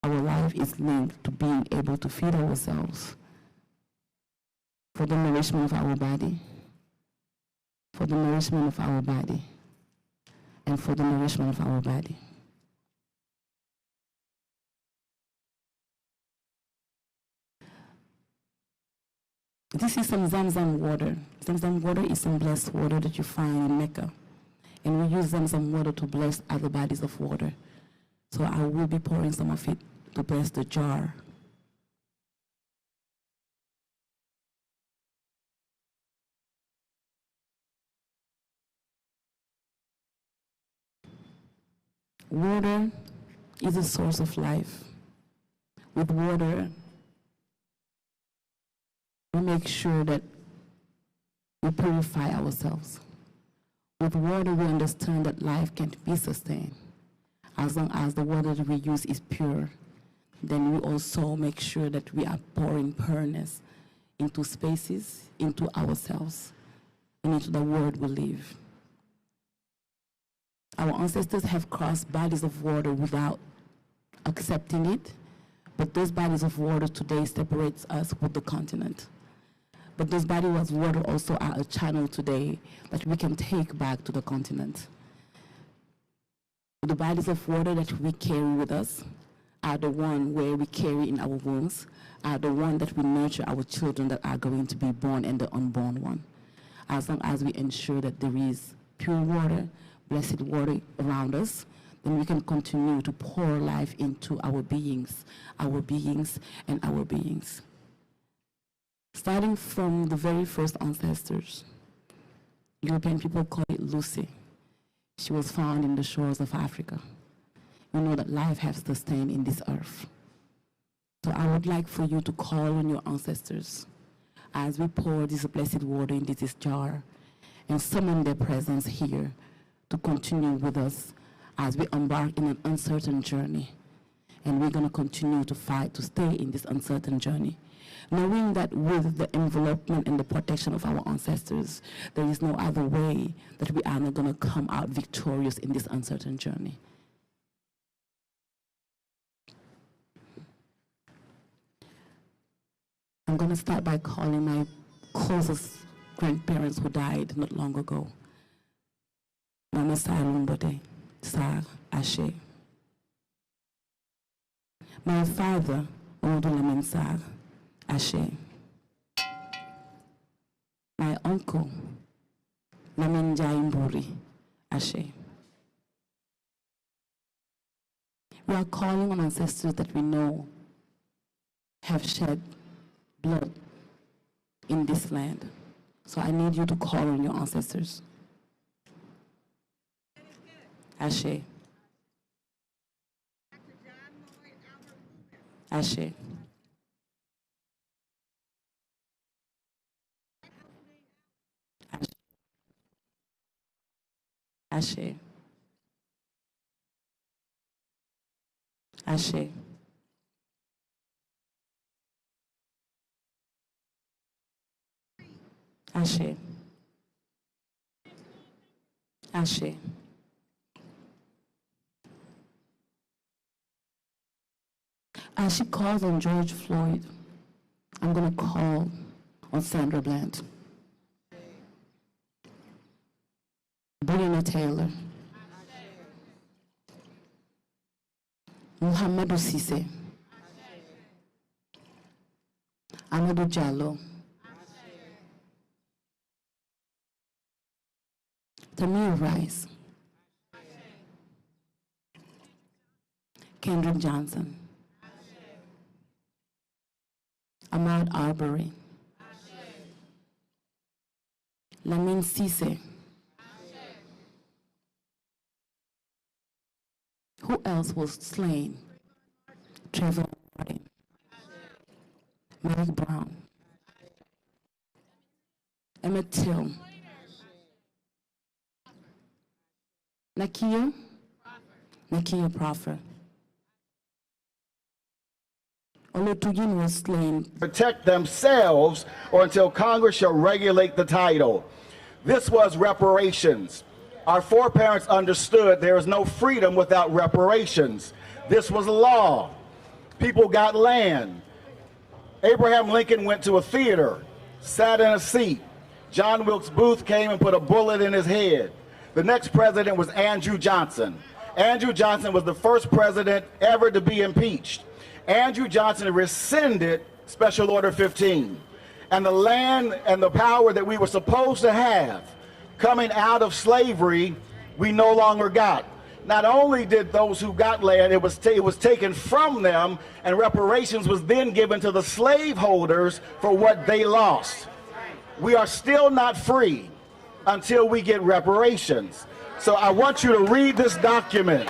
Our life is linked to being able to feed ourselves for the nourishment of our body, for the nourishment of our body, and for the nourishment of our body. This is some Zamzam water. Zamzam water is some blessed water that you find in Mecca. And we use Zamzam water to bless other bodies of water. So I will be pouring some of it to bless the jar. Water is a source of life. With water, we make sure that we purify ourselves. With water, we understand that life can be sustained. As long as the water that we use is pure, then we also make sure that we are pouring pureness into spaces, into ourselves, and into the world we live. Our ancestors have crossed bodies of water without accepting it, but those bodies of water today separates us with the continent. But those bodies of water also are a channel today that we can take back to the continent. The bodies of water that we carry with us are the one where we carry in our wombs, are the one that we nurture our children that are going to be born and the unborn one. As long as we ensure that there is pure water, blessed water around us, then we can continue to pour life into our beings, and our beings. Starting from the very first ancestors, European people call it Lucy. She was found in the shores of Africa. We know that life has sustained in this earth. So I would like for you to call on your ancestors as we pour this blessed water into this jar and summon their presence here to continue with us as we embark in an uncertain journey. And we're going to continue to fight to stay in this uncertain journey, knowing that with the envelopment and the protection of our ancestors, there is no other way that we are not going to come out victorious in this uncertain journey. I'm going to start by calling my closest grandparents who died not long ago. Mama Salumbote, Sar Ashe. My father, Odulamin Sar Ashe. My uncle, Lamin Jaimburi Ashe. We are calling on ancestors that we know have shed blood in this land. So I need you to call on your ancestors. Ashe. Ashe. Ashe. Ashe. Ashe. Ashe. As she calls on George Floyd, I'm going to call on Sandra Bland, Breonna Taylor, Muhammadu Sise, Amadou Diallo, Tamir Rice, Kendrick Johnson, Ahmaud Arbery, Lamin Sise. Who else was slain? Trayvon Martin, Mike Brown, Emmett Till, Nakia Proffer. Olutugin was slain. Protect themselves or until Congress shall regulate the title. This was reparations. Our foreparents understood there is no freedom without reparations. This was law. People got land. Abraham Lincoln went to a theater, sat in a seat. John Wilkes Booth came and put a bullet in his head. The next president was Andrew Johnson. Andrew Johnson was the first president ever to be impeached. Andrew Johnson rescinded Special Order 15. And the land and the power that we were supposed to have coming out of slavery, we no longer got. Not only did those who got land, it was taken from them, and reparations was then given to the slaveholders for what they lost. We are still not free until we get reparations. So I want you to read this document.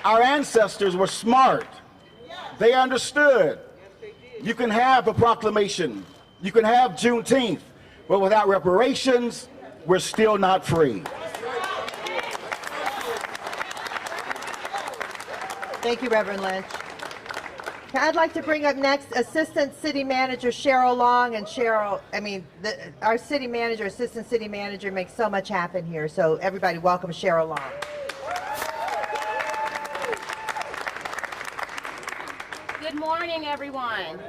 Our ancestors were smart. They understood. You can have a proclamation. You can have Juneteenth. But without reparations, we're still not free. Thank you, Reverend Lynch. I'd like to bring up next Assistant City Manager Cheryl Long. And Cheryl, our city manager, assistant city manager makes so much happen here. So everybody welcome Cheryl Long. Good morning, everyone.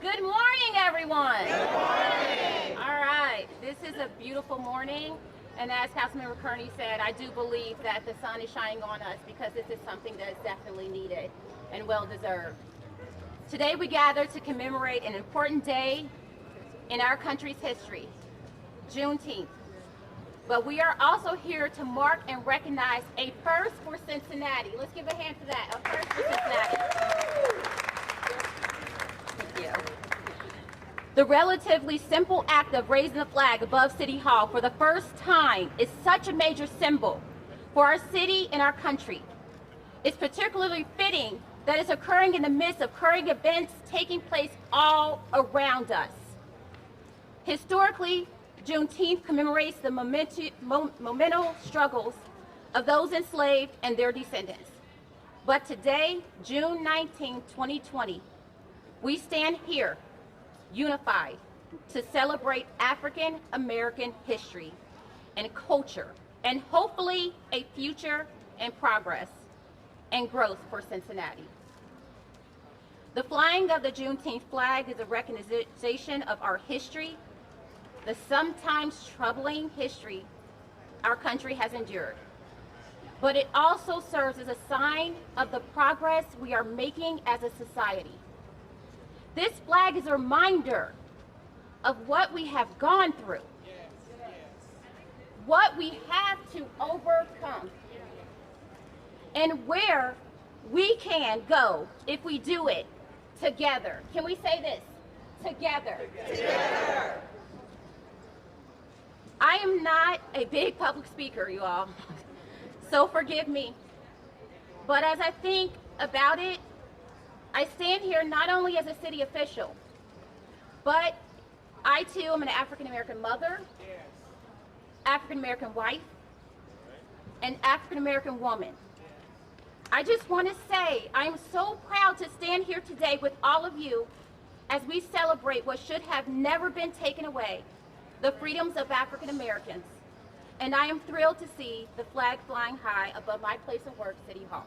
Good morning, everyone. Good morning. All right, this is a beautiful morning. And as Councilmember Kearney said, I do believe that the sun is shining on us because this is something that is definitely needed and well deserved. Today we gather to commemorate an important day in our country's history, Juneteenth. But we are also here to mark and recognize a first for Cincinnati. Let's give a hand for that, a first for Cincinnati. Thank you. The relatively simple act of raising the flag above City Hall for the first time is such a major symbol for our city and our country. It's particularly fitting that it's occurring in the midst of current events taking place all around us. Historically, Juneteenth commemorates the monumental struggles of those enslaved and their descendants. But today, June 19, 2020, we stand here unified to celebrate African American history and culture, and hopefully a future and progress and growth for Cincinnati. The flying of the Juneteenth flag is a recognition of our history, the sometimes troubling history our country has endured. But it also serves as a sign of the progress we are making as a society. This flag is a reminder of what we have gone through, what we have to overcome, and where we can go if we do it together. Can we say this? Together. Together. I am not a big public speaker, you all, so forgive me. But as I think about it, I stand here not only as a city official, but I too am an African American mother, African American wife, and African American woman. I just want to say I am so proud to stand here today with all of you as we celebrate what should have never been taken away, the freedoms of African Americans. And I am thrilled to see the flag flying high above my place of work, City Hall.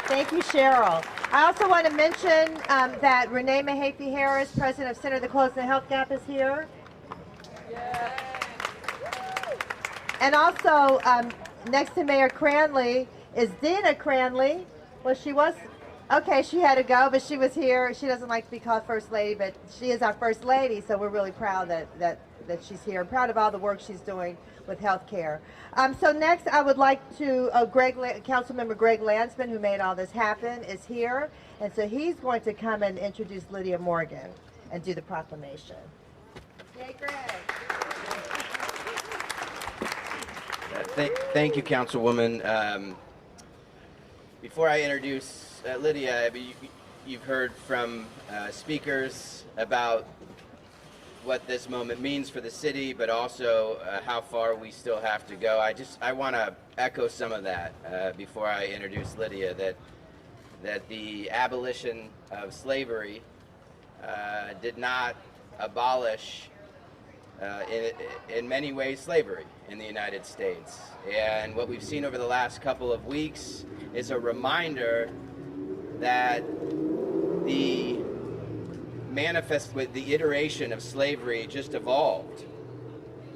Thank you, Cheryl. I also want to mention that Renee Mahaffey Harris, president of Center of the Closing the Health Gap, is here. And also, next to Mayor Cranley is Dina Cranley. Well, she was, okay, she had to go, but she was here. She doesn't like to be called First Lady, but she is our First Lady, so we're really proud that she's here. I'm proud of all the work she's doing with health care. So next, I would like to, Councilmember Greg Landsman, who made all this happen, is here. And so he's going to come and introduce Lydia Morgan and do the proclamation. Yay, Greg. Thank you, Councilwoman. Before I introduce Lydia, you've heard from speakers about what this moment means for the city, but also how far we still have to go. I want to echo some of that before I introduce Lydia, that the abolition of slavery did not abolish in many ways slavery in the United States. And what we've seen over the last couple of weeks is a reminder that the iteration of slavery just evolved,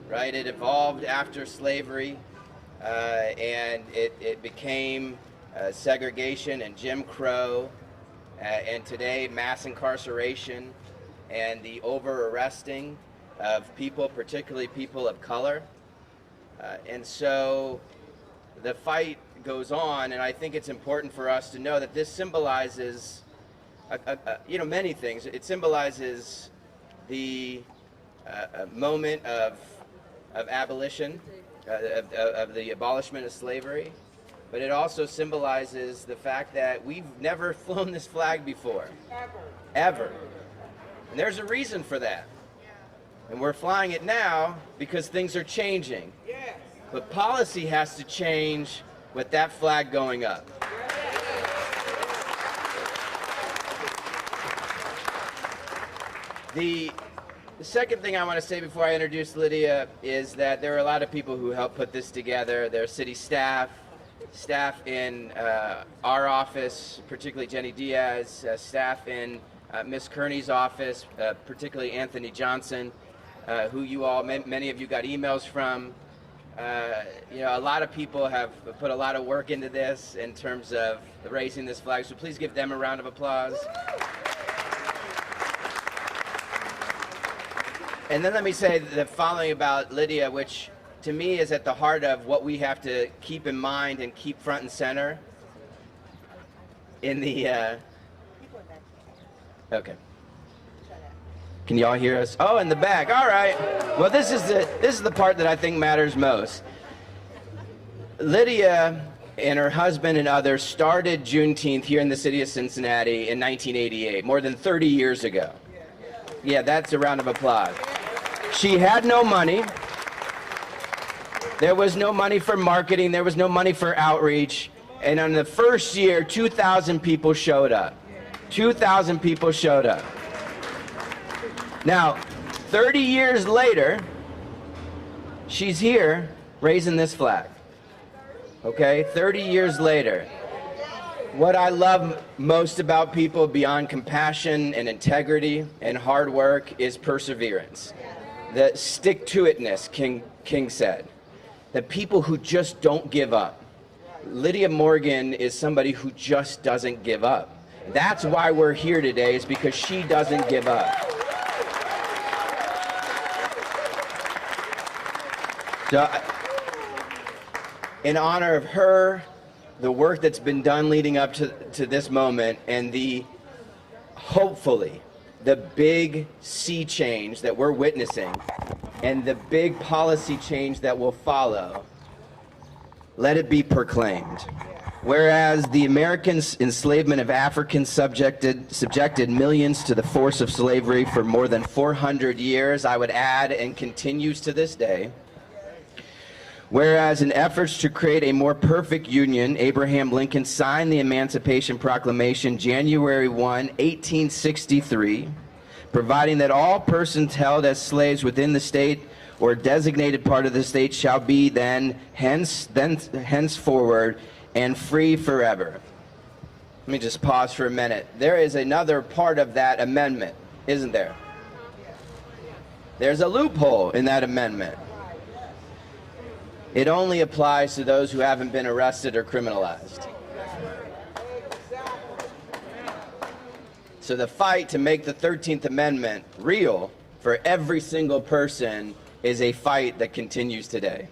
right? It evolved after slavery, and it became segregation and Jim Crow, and today mass incarceration and the over-arresting of people, particularly people of color. And so the fight goes on, and I think it's important for us to know that this symbolizes many things. It symbolizes the moment of abolition, of the abolishment of slavery, but it also symbolizes the fact that we've never flown this flag before. Ever. And there's a reason for that. And we're flying it now because things are changing. But policy has to change with that flag going up. The second thing I want to say before I introduce Lydia is that there are a lot of people who helped put this together. There are city staff in our office, particularly Jenny Diaz, staff in Miss Kearney's office, particularly Anthony Johnson, who you all, many of you got emails from. A lot of people have put a lot of work into this in terms of raising this flag, so please give them a round of applause. And then let me say the following about Lydia, which to me is at the heart of what we have to keep in mind and keep front and center in the, okay. Can y'all hear us? Oh, in the back, all right. Well, this is the part that I think matters most. Lydia and her husband and others started Juneteenth here in the city of Cincinnati in 1988, more than 30 years ago. Yeah, that's a round of applause. She had no money. There was no money for marketing. There was no money for outreach. And on the first year, 2,000 people showed up. 2,000 people showed up. Now, 30 years later, she's here raising this flag. Okay, 30 years later. What I love most about people beyond compassion and integrity and hard work is perseverance. The stick-to-itness, King said. The people who just don't give up. Lydia Morgan is somebody who just doesn't give up. That's why we're here today, is because she doesn't give up. So, in honor of her, the work that's been done leading up to this moment, and hopefully, the big sea change that we're witnessing, and the big policy change that will follow, let it be proclaimed. Whereas the American enslavement of Africans subjected millions to the force of slavery for more than 400 years, I would add, and continues to this day. Whereas in efforts to create a more perfect union, Abraham Lincoln signed the Emancipation Proclamation January 1, 1863, providing that all persons held as slaves within the state or designated part of the state shall be henceforward and free forever. Let me just pause for a minute. There is another part of that amendment, isn't there? There's a loophole in that amendment. It only applies to those who haven't been arrested or criminalized. So the fight to make the 13th Amendment real for every single person is a fight that continues today.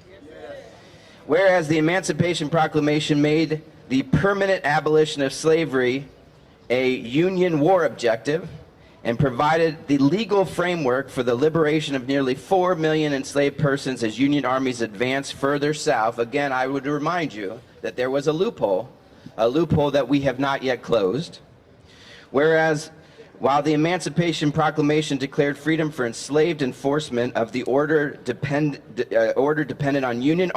Whereas the Emancipation Proclamation made the permanent abolition of slavery a Union war objective and provided the legal framework for the liberation of nearly 4 million enslaved persons as Union armies advanced further south. Again, I would remind you that there was a loophole that we have not yet closed. Whereas, while the Emancipation Proclamation declared freedom for enslaved enforcement of the order dependent on Union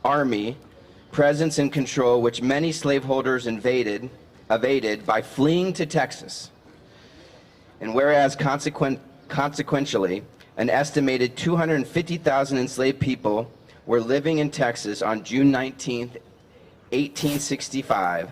Army presence and control, which many slaveholders evaded by fleeing to Texas. And whereas consequentially, an estimated 250,000 enslaved people were living in Texas on June 19th, 1865,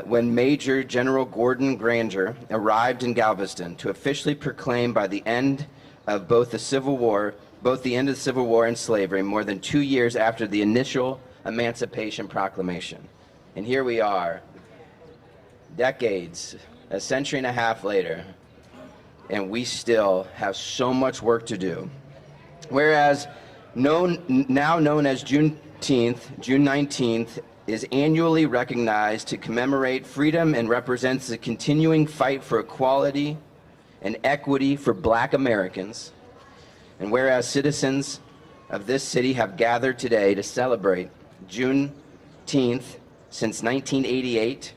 when Major General Gordon Granger arrived in Galveston to officially proclaim by the end of both the Civil War, and slavery, more than 2 years after the initial Emancipation Proclamation. And here we are, decades, a century and a half later, and we still have so much work to do. Whereas now known as Juneteenth, June 19th, is annually recognized to commemorate freedom and represents the continuing fight for equality and equity for Black Americans. And whereas citizens of this city have gathered today to celebrate Juneteenth since 1988,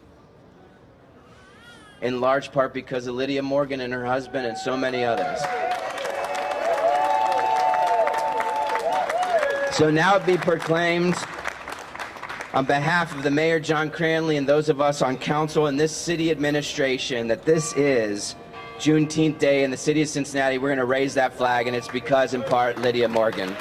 in large part because of Lydia Morgan and her husband and so many others. So now it be proclaimed on behalf of the Mayor John Cranley and those of us on council and this city administration that this is Juneteenth Day in the city of Cincinnati. We're going to raise that flag, and it's because, in part, Lydia Morgan.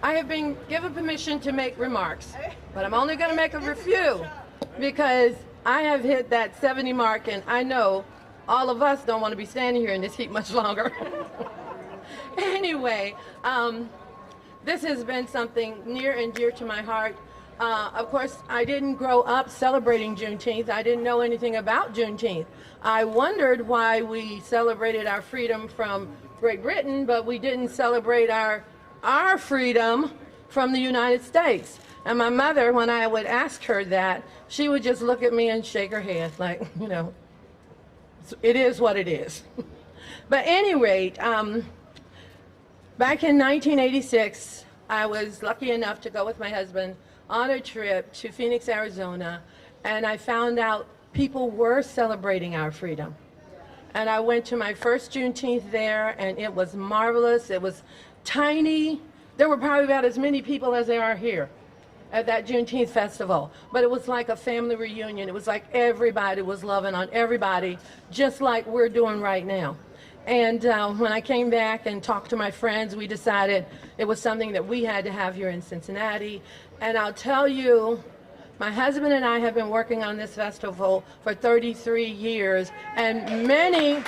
I have been given permission to make remarks, but I'm only going to make a few because I have hit that 70 mark, and I know all of us don't want to be standing here in this heat much longer. Anyway, this has been something near and dear to my heart. Of course, I didn't grow up celebrating Juneteenth. I didn't know anything about Juneteenth. I wondered why we celebrated our freedom from Great Britain, but we didn't celebrate our freedom from the United States. And my mother, when I would ask her that, she would just look at me and shake her head like, you know, it is what it is. But at any rate, back in 1986, I was lucky enough to go with my husband on a trip to Phoenix, Arizona, and I found out people were celebrating our freedom. And I went to my first Juneteenth there, and it was marvelous. It was tiny. There were probably about as many people as there are here at that Juneteenth festival. But it was like a family reunion. It was like everybody was loving on everybody, just like we're doing right now. And when I came back and talked to my friends, we decided it was something that we had to have here in Cincinnati. And I'll tell you, my husband and I have been working on this festival for 33 years, and many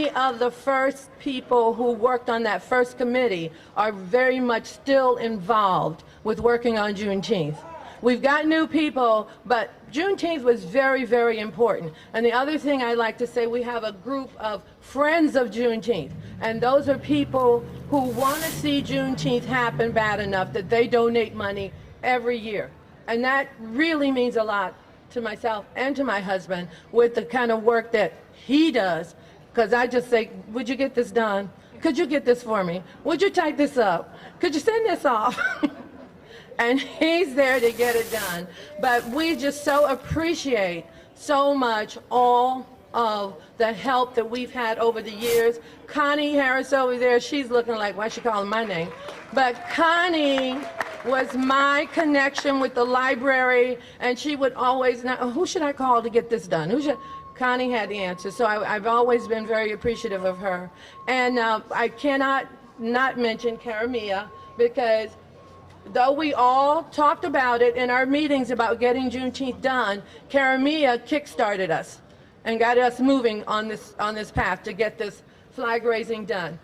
of the first people who worked on that first committee are very much still involved with working on Juneteenth. We've got new people, but Juneteenth was very, very important. And the other thing I like to say, we have a group of friends of Juneteenth, and those are people who want to see Juneteenth happen bad enough that they donate money every year. And that really means a lot to myself and to my husband with the kind of work that he does, because I just say, would you get this done? Could you get this for me? Would you type this up? Could you send this off? And he's there to get it done. But we just so appreciate so much all of the help that we've had over the years. Connie Harris over there, she's looking like, why is she calling my name? But Connie was my connection with the library, and she would always, who should I call to get this done? Connie had the answer, so I've always been very appreciative of her. And I cannot not mention Karamia, because though we all talked about it in our meetings about getting Juneteenth done, Karamia kick-started us and got us moving on this path to get this flag raising done.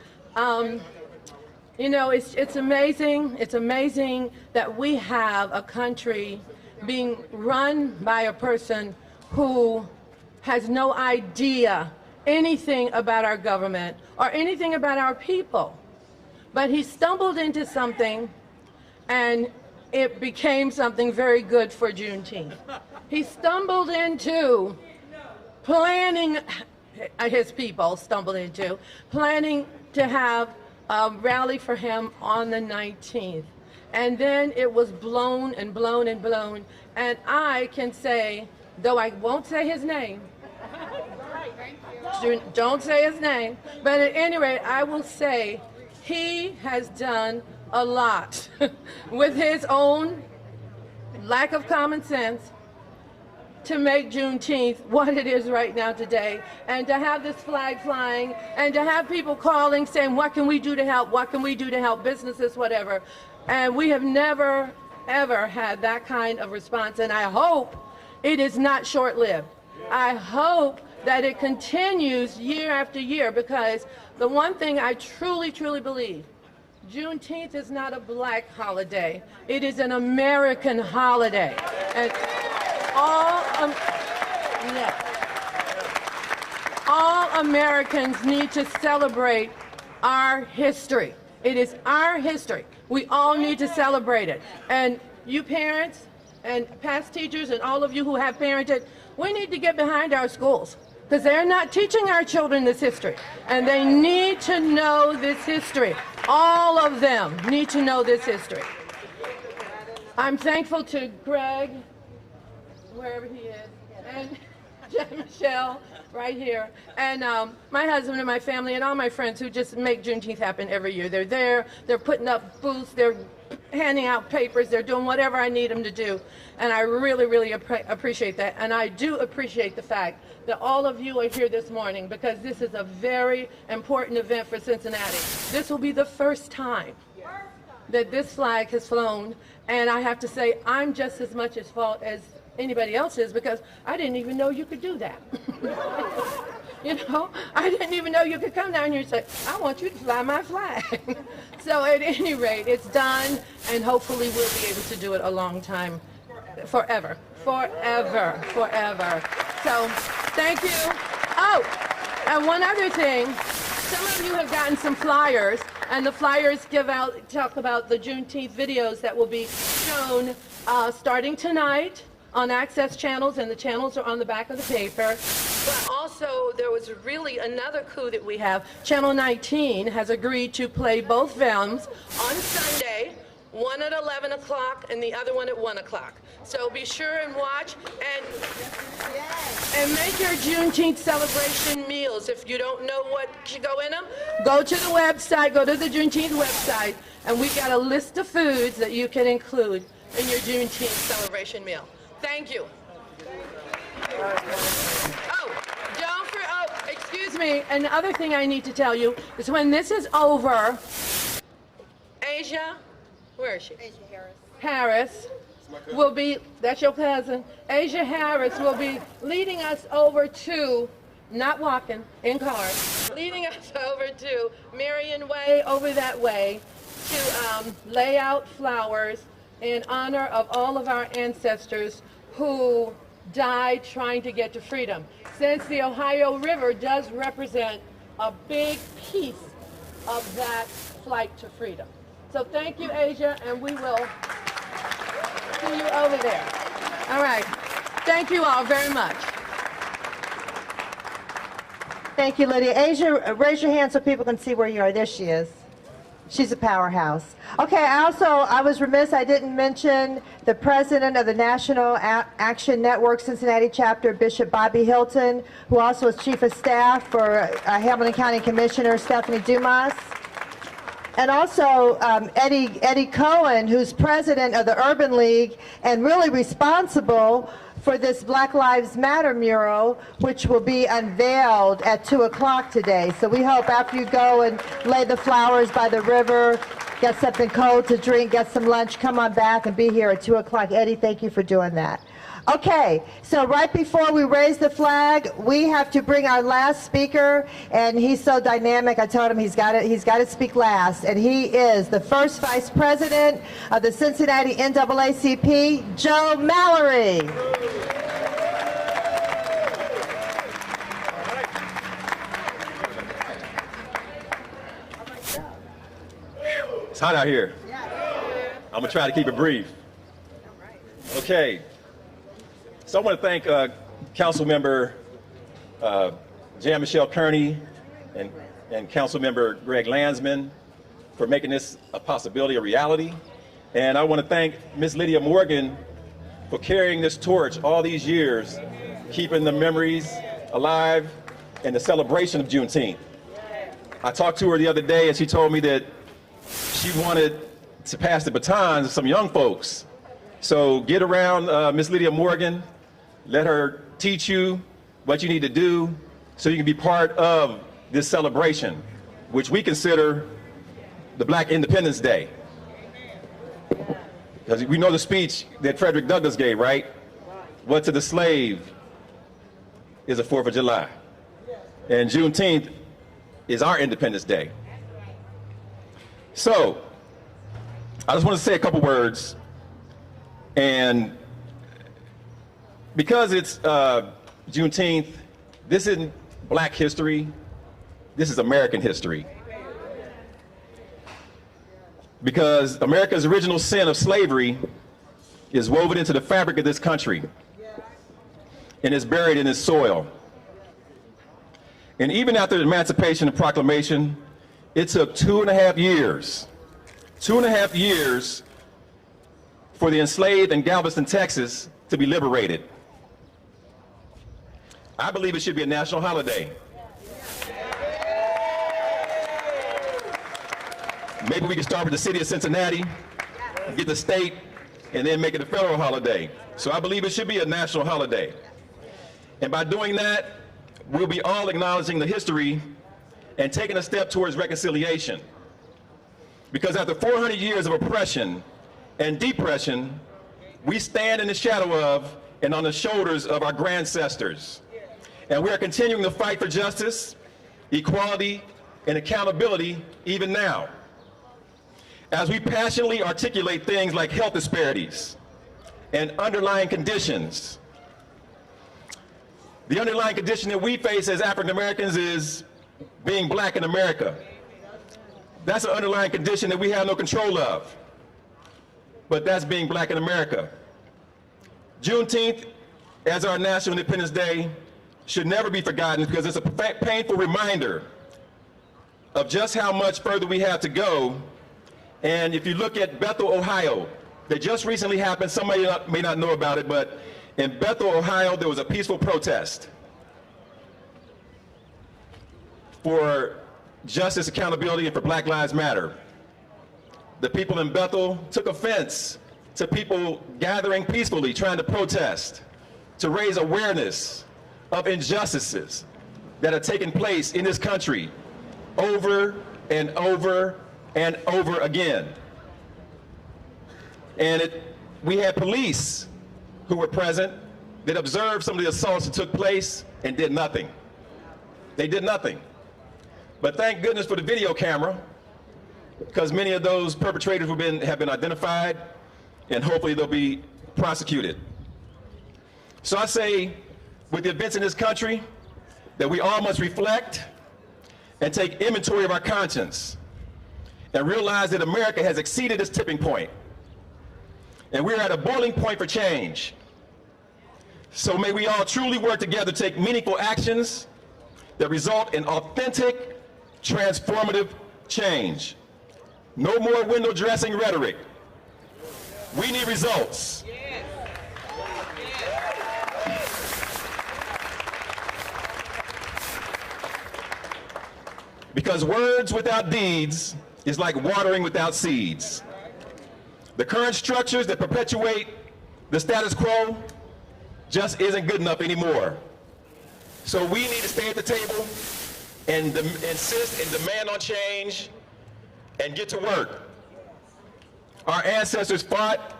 You know, it's amazing. It's amazing that we have a country being run by a person who has no idea anything about our government or anything about our people. But he stumbled into something, and it became something very good for Juneteenth. He stumbled into planning, his people stumbled into planning to have a rally for him on the 19th. And then it was blown and blown and blown. And I can say, though I won't say his name, don't say his name, but at any rate, I will say He has done a lot with his own lack of common sense to make Juneteenth what it is right now today, and to have this flag flying, and to have people calling saying, what can we do to help? What can we do to help businesses, whatever. And we have never, ever had that kind of response, and I hope it is not short-lived. I hope that it continues year after year, because the one thing I truly, truly believe, Juneteenth is not a black holiday. It is an American holiday. And all Americans need to celebrate our history. It is our history. We all need to celebrate it. And you parents and past teachers and all of you who have parented, we need to get behind our schools, because they're not teaching our children this history. And they need to know this history. All of them need to know this history. I'm thankful to Greg, wherever he is, and Michelle right here, and my husband and my family and all my friends who just make Juneteenth happen every year. They're there, they're putting up booths, they're handing out papers, they're doing whatever I need them to do, and I really, really appreciate that. And I do appreciate the fact that all of you are here this morning, because this is a very important event for Cincinnati. This will be the first time that this flag has flown, and I have to say I'm just as much at fault as anybody else is, because I didn't even know you could do that. You know, I didn't even know you could come down here and say, I want you to fly my flag. So at any rate, it's done, and hopefully we'll be able to do it a long time, forever, forever, forever. So thank you. Oh, and one other thing, some of you have gotten some flyers, and the flyers talk about the Juneteenth videos that will be shown starting tonight on access channels, and the channels are on the back of the paper. But also, there was really another coup that we have. Channel 19 has agreed to play both films on Sunday, one at 11 o'clock and the other one at 1 o'clock. So be sure and watch, and make your Juneteenth celebration meals. If you don't know what should go in them, go to the website, go to the Juneteenth website, and we've got a list of foods that you can include in your Juneteenth celebration meal. Thank you. Excuse me, and the other thing I need to tell you is when this is over, Asia, where is she? Asia Harris will be, that's your cousin, Asia Harris will be leading us over to, not walking, in cars, leading us over to Marion Way, over that way, to lay out flowers in honor of all of our ancestors who died trying to get to freedom. Since the Ohio River does represent a big piece of that flight to freedom. So thank you, Asia, and we will see you over there. All right. Thank you all very much. Thank you, Lydia. Asia, raise your hand so people can see where you are. There she is. She's a powerhouse. Okay, I was remiss, I didn't mention the president of the National Action Network Cincinnati chapter, Bishop Bobby Hilton, who also is chief of staff for Hamilton County Commissioner Stephanie Dumas. And also Eddie Cohen, who's president of the Urban League and really responsible for this Black Lives Matter mural, which will be unveiled at 2 o'clock today. So we hope after you go and lay the flowers by the river, get something cold to drink, get some lunch, come on back and be here at 2 o'clock. Eddie, thank you for doing that. Okay, so right before we raise the flag, we have to bring our last speaker, and he's so dynamic. I told him he's got to speak last, and he is the first vice president of the Cincinnati NAACP, Joe Mallory. It's hot out here. I'm gonna try to keep it brief. Okay. So I want to thank Council Member Jan Michelle Kearney and Council Member Greg Landsman for making this a possibility, a reality. And I want to thank Ms. Lydia Morgan for carrying this torch all these years, keeping the memories alive and the celebration of Juneteenth. I talked to her the other day and she told me that she wanted to pass the baton to some young folks. So get around Miss Lydia Morgan, let her teach you what you need to do so you can be part of this celebration, which we consider the Black Independence Day. Because we know the speech that Frederick Douglass gave, right? What to the slave is the 4th of July. And Juneteenth is our Independence Day. So, I just want to say a couple words. And because it's Juneteenth, this isn't Black history, this is American history. Because America's original sin of slavery is woven into the fabric of this country and is buried in its soil. And even after the Emancipation and Proclamation, it took 2.5 years, 2.5 years for the enslaved in Galveston, Texas to be liberated. I believe it should be a national holiday. Maybe we can start with the city of Cincinnati, get the state, and then make it a federal holiday. So I believe it should be a national holiday. And by doing that, we'll be all acknowledging the history and taking a step towards reconciliation. Because after 400 years of oppression and depression, we stand in the shadow of and on the shoulders of our ancestors. And we are continuing to fight for justice, equality, and accountability even now. As we passionately articulate things like health disparities and underlying conditions. The underlying condition that we face as African Americans is being Black in America. That's an underlying condition that we have no control of. But that's being Black in America. Juneteenth, as our National Independence Day, should never be forgotten because it's a painful reminder of just how much further we have to go. And if you look at Bethel, Ohio, that just recently happened, somebody may not know about it, but in Bethel, Ohio, there was a peaceful protest for justice, accountability, and for Black Lives Matter. The people in Bethel took offense to people gathering peacefully, trying to protest, to raise awareness of injustices that are taking place in this country over and over and over again. And we had police who were present that observed some of the assaults that took place and did nothing. They did nothing. But thank goodness for the video camera, because many of those perpetrators have been identified, and hopefully they'll be prosecuted. So I say, with the events in this country, that we all must reflect and take inventory of our conscience and realize that America has exceeded its tipping point. And we're at a boiling point for change. So may we all truly work together to take meaningful actions that result in authentic, transformative change. No more window dressing rhetoric. We need results. Because words without deeds is like watering without seeds. The current structures that perpetuate the status quo just isn't good enough anymore. So we need to stay at the table and insist and demand on change and get to work. Our ancestors fought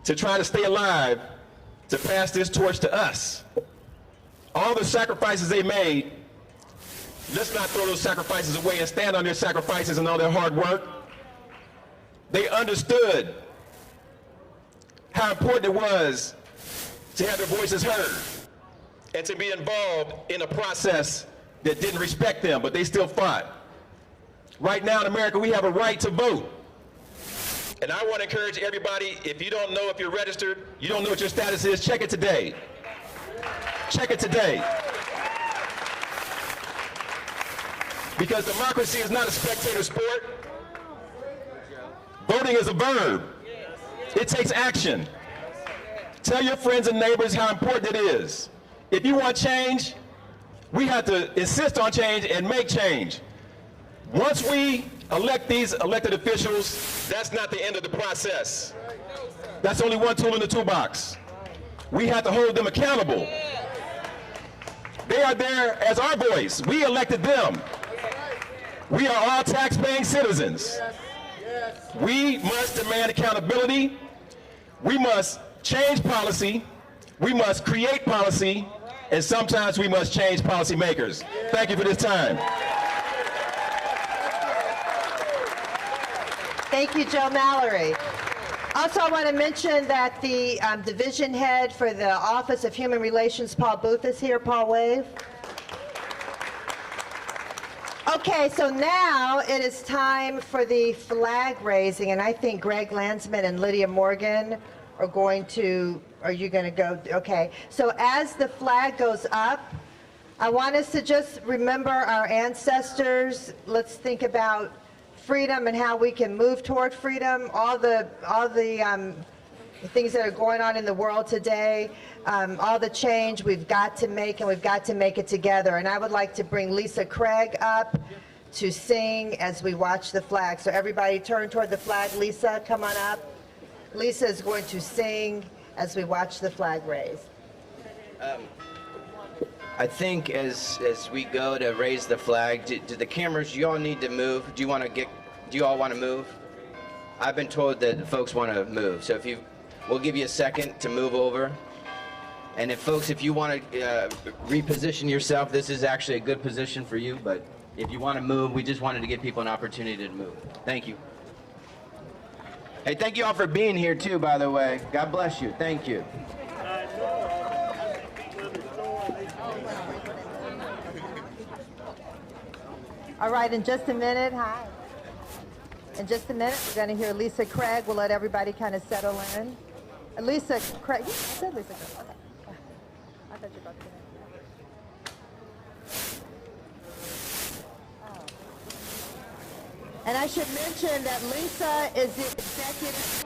to try to stay alive, to pass this torch to us. All the sacrifices they made, let's not throw those sacrifices away and stand on their sacrifices and all their hard work. They understood how important it was to have their voices heard and to be involved in a process that didn't respect them, but they still fought. Right now in America, we have a right to vote. And I want to encourage everybody, if you don't know if you're registered, you don't know what your status is, check it today. Check it today. Because democracy is not a spectator sport. Voting is a verb. It takes action. Tell your friends and neighbors how important it is. If you want change, we have to insist on change and make change. Once we elect these elected officials, that's not the end of the process. That's only one tool in the toolbox. We have to hold them accountable. They are there as our voice. We elected them. We are all tax-paying citizens. We must demand accountability. We must change policy. We must create policy. And sometimes we must change policymakers. Thank you for this time. Thank you, Joe Mallory. Also, I want to mention that the division head for the Office of Human Relations, Paul Booth, is here. Paul, wave. Okay, so now it is time for the flag raising, and I think Greg Landsman and Lydia Morgan are going to, are you going to go? Okay, so as the flag goes up, I want us to just remember our ancestors. Let's think about freedom and how we can move toward freedom. All the things that are going on in the world today, all the change we've got to make, and we've got to make it together. And I would like to bring Lisa Craig up to sing as we watch the flag. So everybody turn toward the flag. Lisa, come on up. Lisa is going to sing as we watch the flag raise. I think as we go to raise the flag, do the cameras, you all need to move? Do you all want to move? I've been told that folks want to move. So we'll give you a second to move over. And if you want to reposition yourself, this is actually a good position for you, but if you want to move, we just wanted to give people an opportunity to move. Thank you. Hey, thank you all for being here too, by the way. God bless you. Thank you. All right, in just a minute, hi. In just a minute, we're going to hear Lisa Craig. We'll let everybody kind of settle in. Lisa Craig, I said Lisa Craig. Okay. I thought you were about to. And I should mention that Lisa is the executive.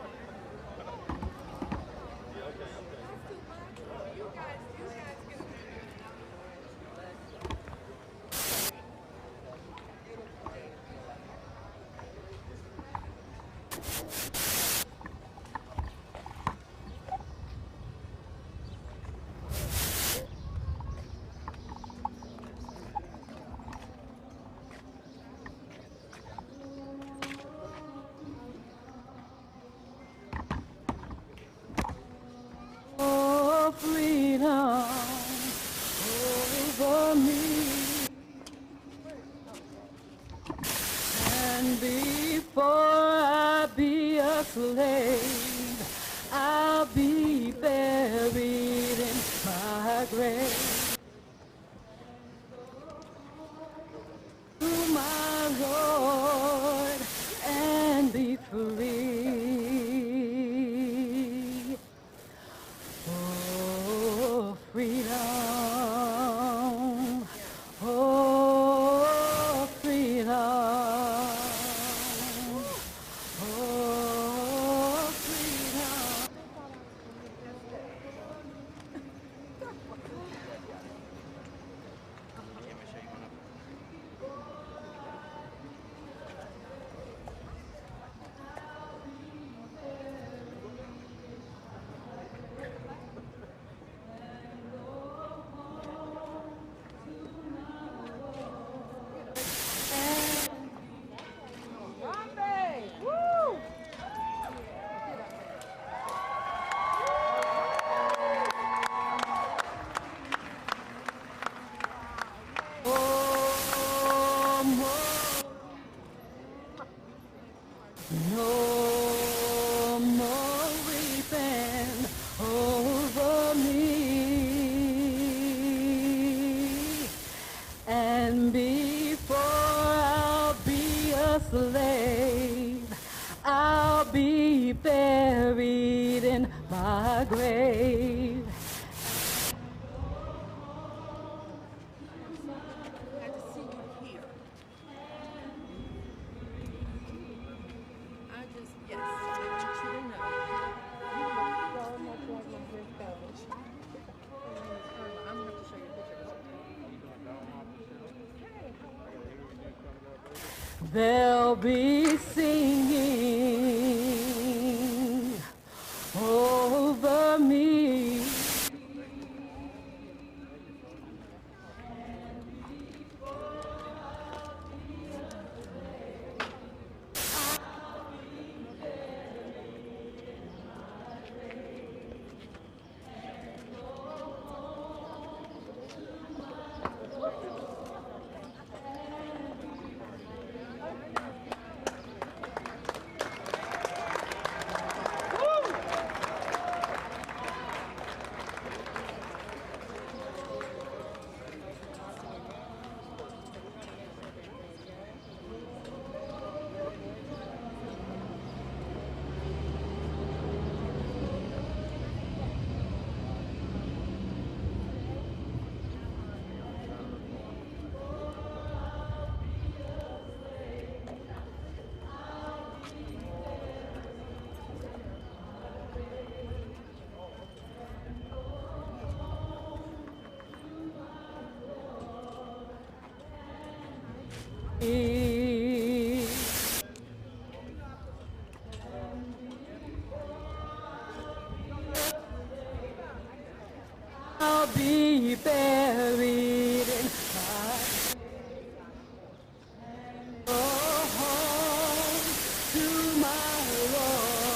I'll be buried in my grave. To my Lord and be free. Oh, freedom. Oh, freedom. No more weeping over me, and before I'll be a slave, I'll be buried in my grave. they'll be singing over me. I'll be buried in home tomorrow.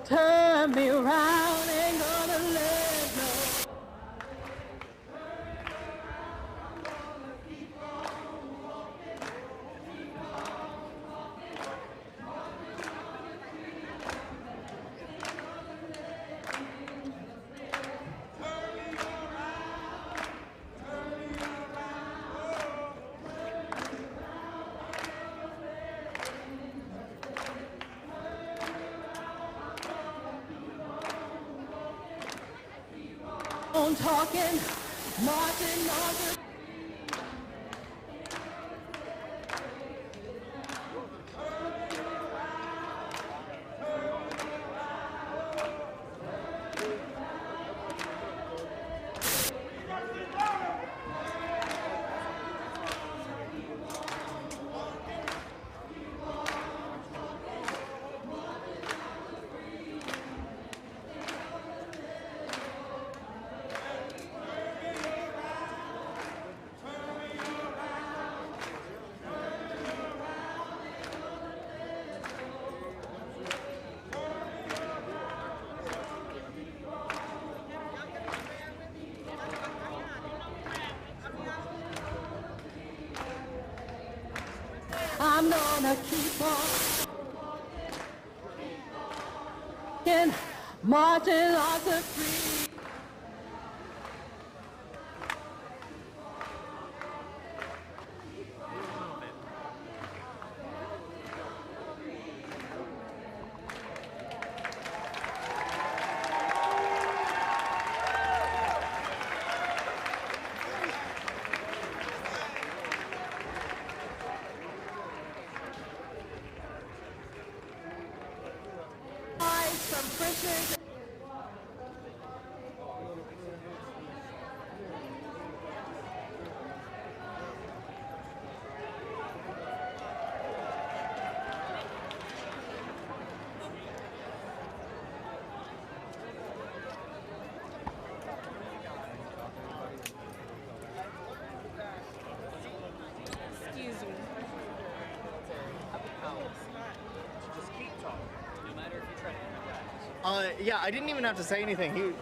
Turn me around, ain't gonna let no. On talking, marching on the I'm gonna keep on marching on the free. Some prisoners. Excuse me. Just keep talking, no matter if you try to interrupt. Yeah, I didn't even have to say anything. He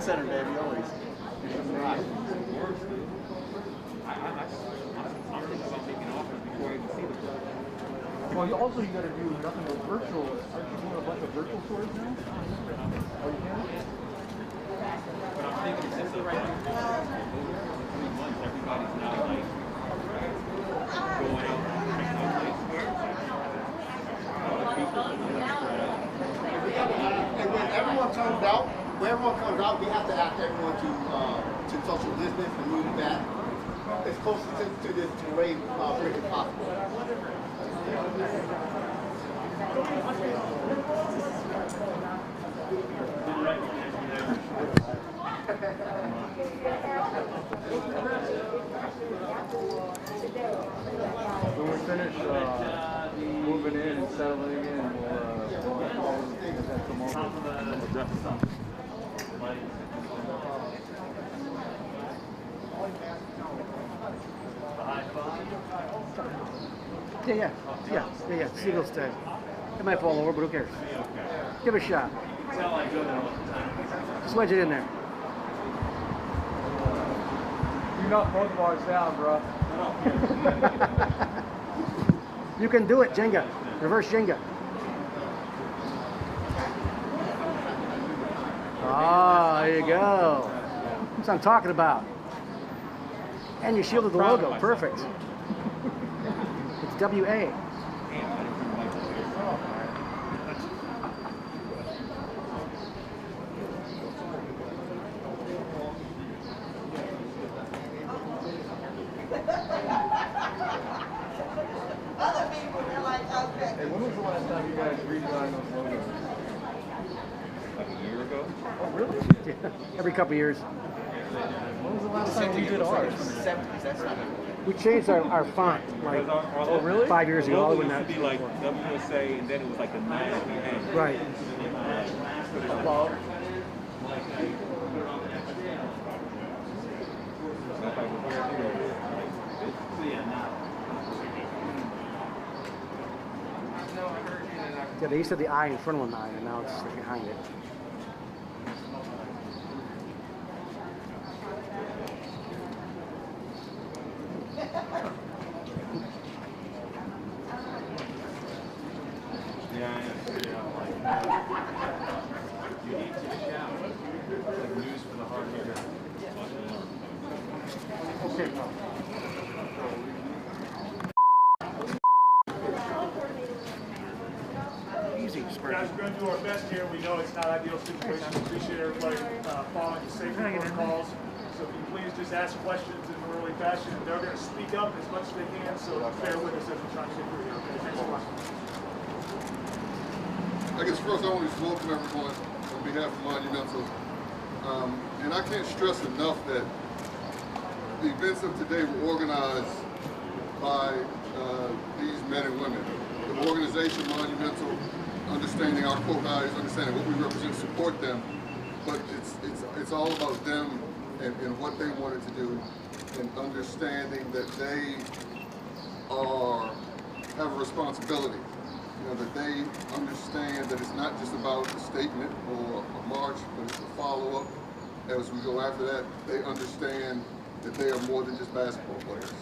center, baby, always. Well, also you got to do nothing but virtual. Aren't you doing a bunch of virtual tours now? Oh, you can? But I'm thinking since the right 3 months, everybody's now like going out and and when everyone comes out, we have to ask everyone to social distance and move back as close to this parade break as possible. When we finish moving in and settling in, we'll call that tomorrow. Yeah. See those stay. It might fall over, but who cares? Give it a shot. Just wedge it in there. You knocked both of ours down, bro. You can do it, Jenga. Reverse Jenga. Ah, there you go. That's what I'm talking about. And you shielded the logo. Perfect. It's WA. Hey, when was the last time you guys redesigned those logos? like a year ago. Oh, really? Yeah. Every couple of years. When was the last time we did ours? We changed our font like oh, really? 5 years ago. It used to be like WSA, and then it was like a 9 at the end. Right. Above. Yeah, they used to have the I in front of an I, and now it's like behind it. News for the hard hitter. Okay. Easy, Guys, we're going to do our best here. We know it's not an ideal situation. We appreciate everybody following the safety protocols. So if you please just ask questions in an orderly fashion. They're going to speak up as much as they can, so bear with us as we try to get through here. Okay, thanks a lot. I guess first I want to just welcome everyone on behalf of Monumental. And I can't stress enough that the events of today were organized by these men and women. The organization Monumental, understanding our core values, understanding what we represent, support them, but it's all about them and what they wanted to do, and understanding that they have a responsibility. You know, that they understand that it's not just about a statement or a march, but it's the follow-up. As we go after that, they understand that they are more than just basketball players.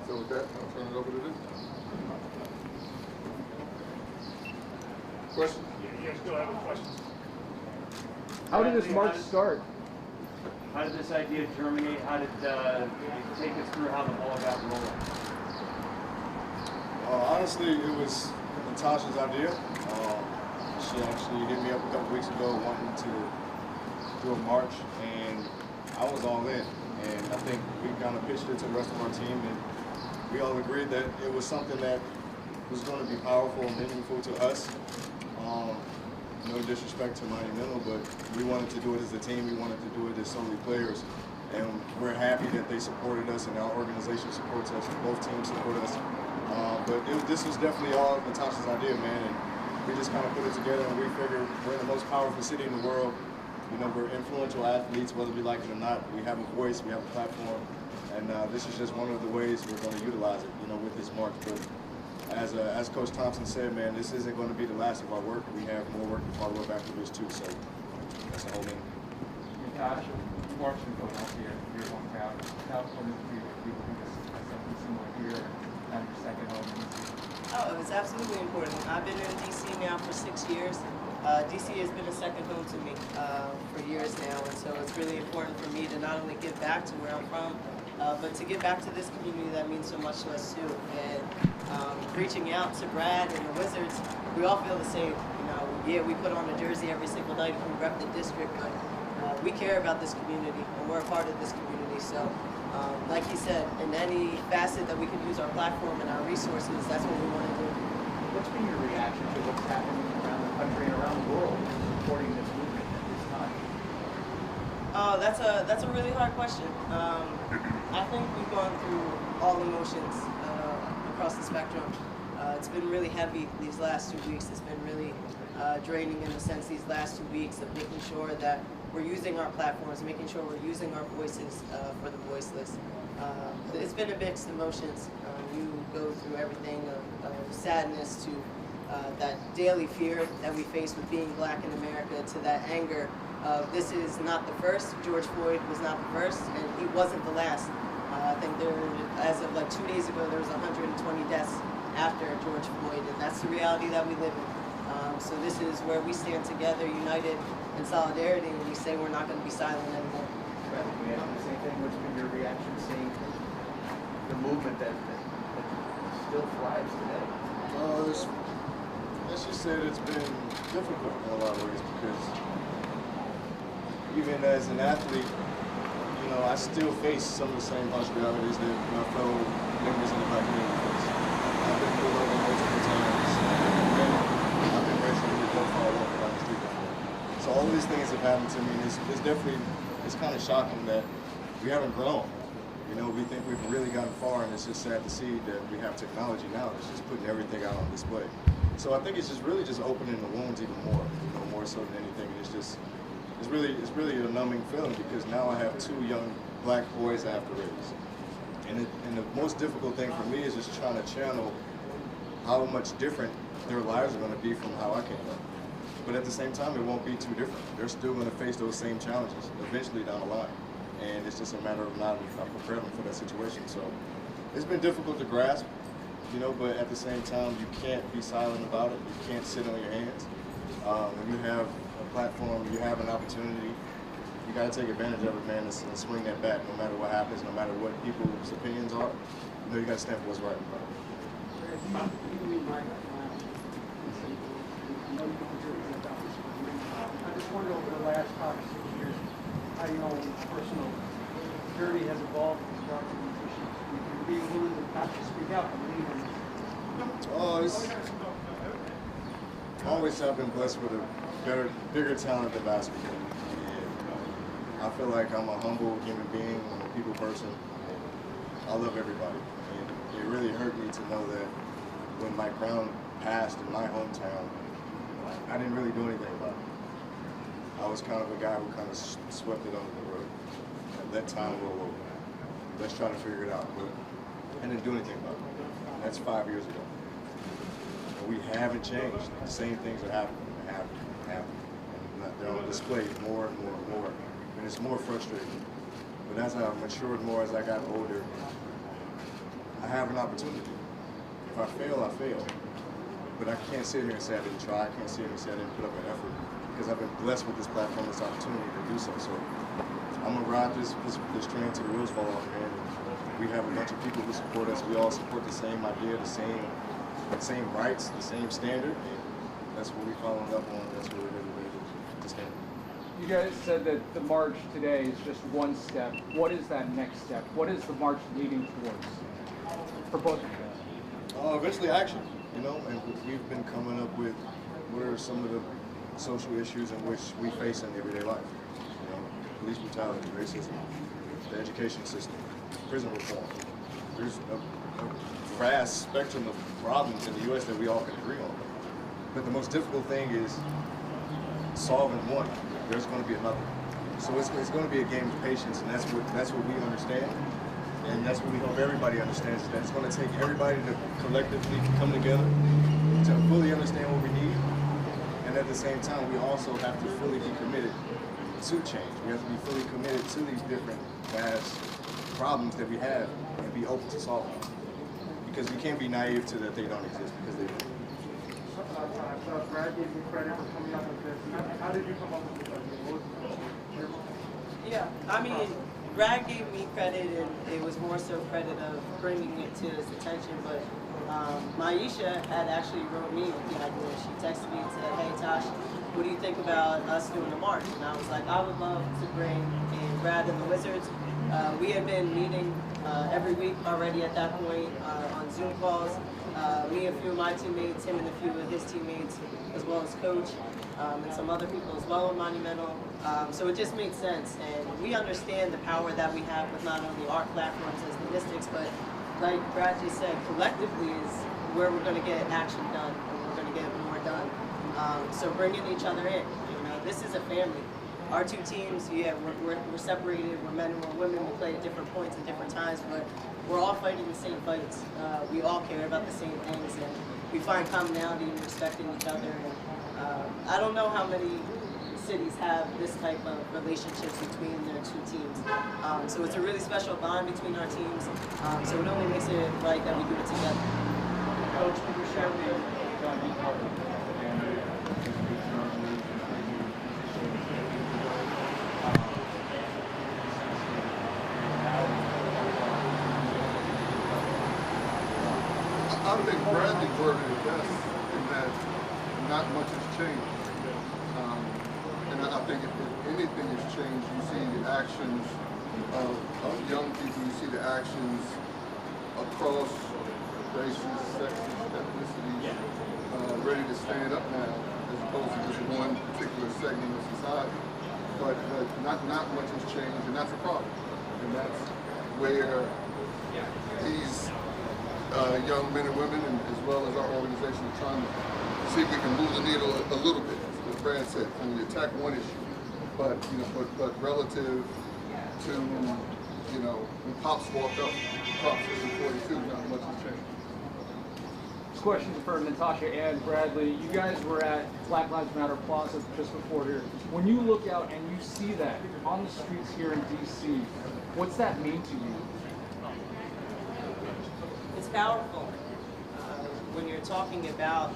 So with that, I'll turn it over to them. Questions? Yeah, you guys go ahead with questions. How did this march start? How did this idea germinate? How did it take us through how the ball got rolling? Honestly, it was Natasha's idea. She actually hit me up a couple weeks ago wanting to do a march, and I was all in. And I think we kind of pitched it to the rest of our team, and we all agreed that it was something that was going to be powerful and meaningful to us. No disrespect to Monumental, but we wanted to do it as a team. We wanted to do it as solely players. And we're happy that they supported us and our organization supports us and both teams support us. This was definitely all Natasha's idea, man. And we just kind of put it together, and we figured we're in the most powerful city in the world. You know, we're influential athletes, whether we like it or not. We have a voice, we have a platform. And this is just one of the ways we're going to utilize it, you know, with this march. But as Coach Thompson said, man, this isn't going to be the last of our work. We have more work to follow up after this too, so that's the whole thing. Tosh, March in Philadelphia, your hometown. California for people who just have something similar here, and your second home in DC. Oh, it's absolutely important. I've been in DC now for 6 years. DC has been a second home to me for years now, and so it's really important for me to not only give back to where I'm from, but to give back to this community that means so much to us too. And reaching out to Brad and the Wizards, we all feel the same. You know, yeah, we put on a jersey every single night if we rep the district, but we care about this community and we're a part of this community. So, like he said, in any facet that we can use our platform and our resources, that's what we want to do. What's been your reaction to what's happening around the country and around the world supporting this movement at this time? That's a really hard question. I think we've gone through all emotions across the spectrum. It's been really heavy these last 2 weeks. It's been really draining in the sense these last 2 weeks of making sure that we're using our platforms, making sure we're using our voices for the voiceless. It's been a mixed emotions. You go through everything of sadness to that daily fear that we face with being black in America, to that anger of this is not the first. George Floyd was not the first, and he wasn't the last. I think as of like 2 days ago, there was 120 deaths after George Floyd, and that's the reality that we live in. So this is where we stand together, united in solidarity, and we say we're not going to be silent anymore. Brad, can we ask the same thing? What's been your reaction seeing the movement that still thrives today? Let's just say that it's been difficult in a lot of ways because even as an athlete, you know, I still face some of the same harsh realities that my fellow members in the black community face. I've been pulled over multiple times. I've been racially profiled on the street before. So all of these things have happened to me, and it's definitely, it's kind of shocking that we haven't grown. You know, we think we've really gotten far, and it's just sad to see that we have technology now that's just putting everything out on display. So I think it's just really just opening the wounds even more, you know, more so than anything. It's really a numbing feeling because now I have 2 young black boys I have to raise. And the most difficult thing for me is just trying to channel how much different their lives are going to be from how I came up. But at the same time, it won't be too different. They're still going to face those same challenges eventually down the line. And it's just a matter of not preparing them for that situation. So it's been difficult to grasp, you know, but at the same time, you can't be silent about it. You can't sit on your hands. When you have a platform, you have an opportunity, you got to take advantage of it, man, and swing that bat no matter what happens, no matter what people's opinions are. You know, you got to stand for what's right. I just wonder over the last 5 or 6 years how your own personal journey has evolved with regard to these issues. You're being willing to not just speak out, but lead on this. Always I've been blessed with a bigger talent than basketball. And I feel like I'm a humble human being, I'm a people person. I love everybody. And it really hurt me to know that when Mike Brown passed in my hometown, I didn't really do anything about it. I was kind of a guy who kind of swept it under the rug and let time roll over. Let's try to figure it out. But I didn't do anything about it. And that's 5 years ago. And we haven't changed. The same things are happening. And they're on display more and more and more. And it's more frustrating. But as I matured more, as I got older, I have an opportunity. If I fail, I fail. But I can't sit here and say I didn't try. I can't sit here and say I didn't put up an effort. Because I've been blessed with this platform, this opportunity to do so. So I'm gonna ride this train till the wheels fall off, man. We have a bunch of people who support us. We all support the same idea, the same rights, the same standard. And that's what we're following up on. That's what we're here to stand. You guys said that the march today is just one step. What is that next step? What is the march leading towards for both of you? Eventually action, you know, and we've been coming up with what are some of the social issues in which we face in everyday life. You know, police brutality, racism, the education system, prison reform. There's a vast spectrum of problems in the U.S. that we all can agree on. But the most difficult thing is solving one. There's going to be another. So it's going to be a game of patience, and that's what we understand. And that's what we hope everybody understands, that it's going to take everybody to collectively come together to fully understand what we need. And at the same time, we also have to fully be committed to change. We have to be fully committed to these different vast problems that we have and be open to solving them. Because we can't be naive to that they don't exist, because they do. Brad gave you credit for coming up with this. How did you come up with this idea? Yeah, I mean, Brad gave me credit, and it was more so credit of bringing it to his attention, but Maisha had actually wrote me the idea. She texted me and said, hey Tosh, what do you think about us doing a march? And I was like, I would love to bring in Brad and the Wizards. We had been meeting every week already at that point on Zoom calls. Me and a few of my teammates, him and a few of his teammates, as well as Coach, and some other people as well at Monumental. So it just made sense, and we understand the power that we have with not only our platforms as the Mystics, but like Brad just said, collectively is where we're going to get action done, and we're going to get more done. So bringing each other in, you know, this is a family. Our two teams, yeah, we're separated, we're men and we're women, we play at different points at different times, but we're all fighting the same fights. We all care about the same things, and we find commonality in respecting each other. And, I don't know how many cities have this type of relationships between their two teams. So it's a really special bond between our teams, so it only makes it right that we do it together. Coach, can you share with me I think Bradley worded it best in that not much has changed. And I think if anything has changed, you see the actions of young people, you see the actions across races, sexes, ethnicities, ready to stand up now, as opposed to just one particular segment of society. But not much has changed, and that's a problem. And that's where these young men and women, and as well as our organization, are trying to see if we can move the needle a little bit. As Brad said, when we attack one issue, but but relative to, you know, when Pops walked up, Pops was in 42, not much has changed. This question is for Natasha and Bradley. You guys were at Black Lives Matter Plaza just before here. When you look out and you see that on the streets here in DC, what's that mean to you? It's powerful. When you're talking about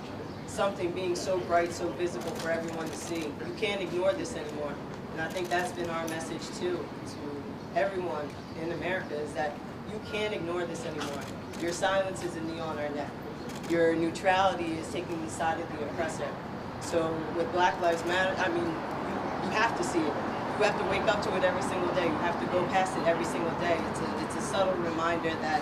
something being so bright, so visible for everyone to see, you can't ignore this anymore. And I think that's been our message too, to everyone in America, is that you can't ignore this anymore. Your silence is a knee on our neck. Your neutrality is taking the side of the oppressor. So with Black Lives Matter, I mean, you have to see it. You have to wake up to it every single day. You have to go past it every single day. It's a subtle reminder that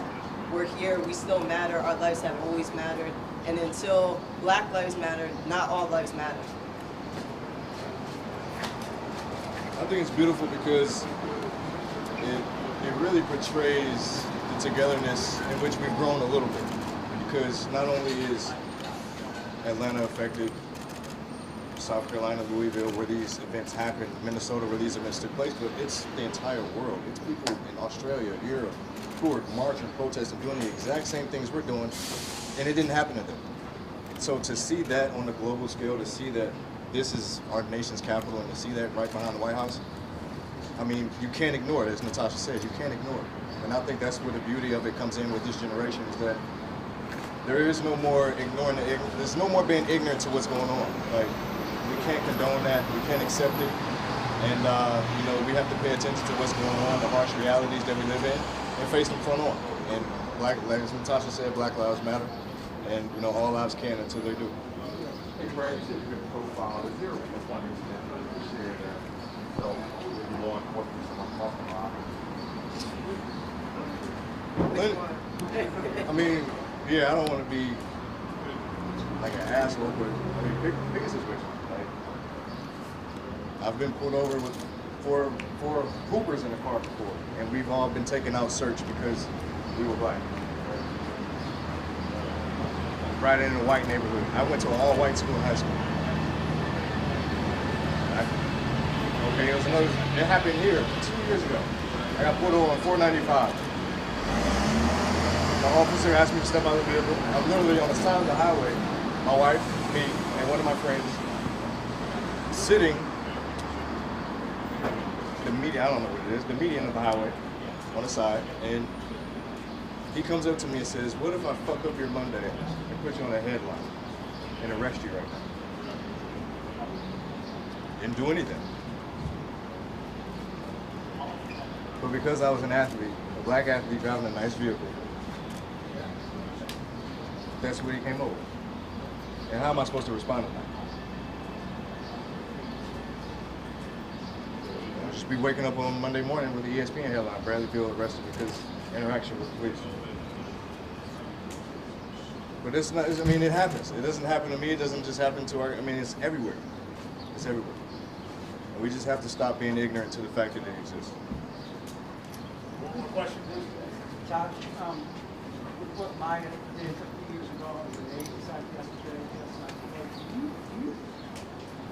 we're here, we still matter, our lives have always mattered, and until Black lives matter, not all lives matter. I think it's beautiful because it really portrays the togetherness in which we've grown a little bit. Because not only is Atlanta affected, South Carolina, Louisville, where these events happen, Minnesota, where these events took place, but it's the entire world. It's people in Australia, Europe, who are marching, protesting, doing the exact same things we're doing, and it didn't happen to them. So to see that on a global scale, to see that this is our nation's capital, and to see that right behind the White House, I mean, you can't ignore it, as Natasha said, you can't ignore it. And I think that's where the beauty of it comes in with this generation, is that there is no more ignoring the ignorant, there's no more being ignorant to what's going on. Like, we can't condone that, we can't accept it, and you know, we have to pay attention to what's going on, the harsh realities that we live in, and face them front on. And like as Natasha said, Black Lives Matter, and you know, all lives can until they do. Hey, Brad, you said you're going to profile. Is there one incident to share that felt maybe law enforcement someone talking about? I mean, yeah, I don't want to be like an asshole, but I mean, pick a situation. Like, I've been pulled over with four hoopers in the car before, and we've all been taken out search because we were black. Right in a white neighborhood. I went to an all-white school in high school. Okay, it happened here 2 years ago. I got pulled over on 495. The officer asked me to step out of the vehicle. I'm literally on the side of the highway. My wife, me, and one of my friends sitting the median, I don't know what it is, the median of the highway on the side, and he comes up to me and says, what if I fuck up your Monday and put you on a headline and arrest you right now? Didn't do anything. But because I was an athlete, a black athlete driving a nice vehicle, that's what he came over. And how am I supposed to respond to that? I'll just be waking up on Monday morning with the ESPN headline, Bradley Beal arrested because interaction with police. But it's not, I mean, it happens. It doesn't happen to me, it doesn't just happen to our, I mean, it's everywhere. It's everywhere. And we just have to stop being ignorant to the fact that it exists. One more question, please. Josh, with what Maya did a few years ago, I was an aide beside yesterday, do you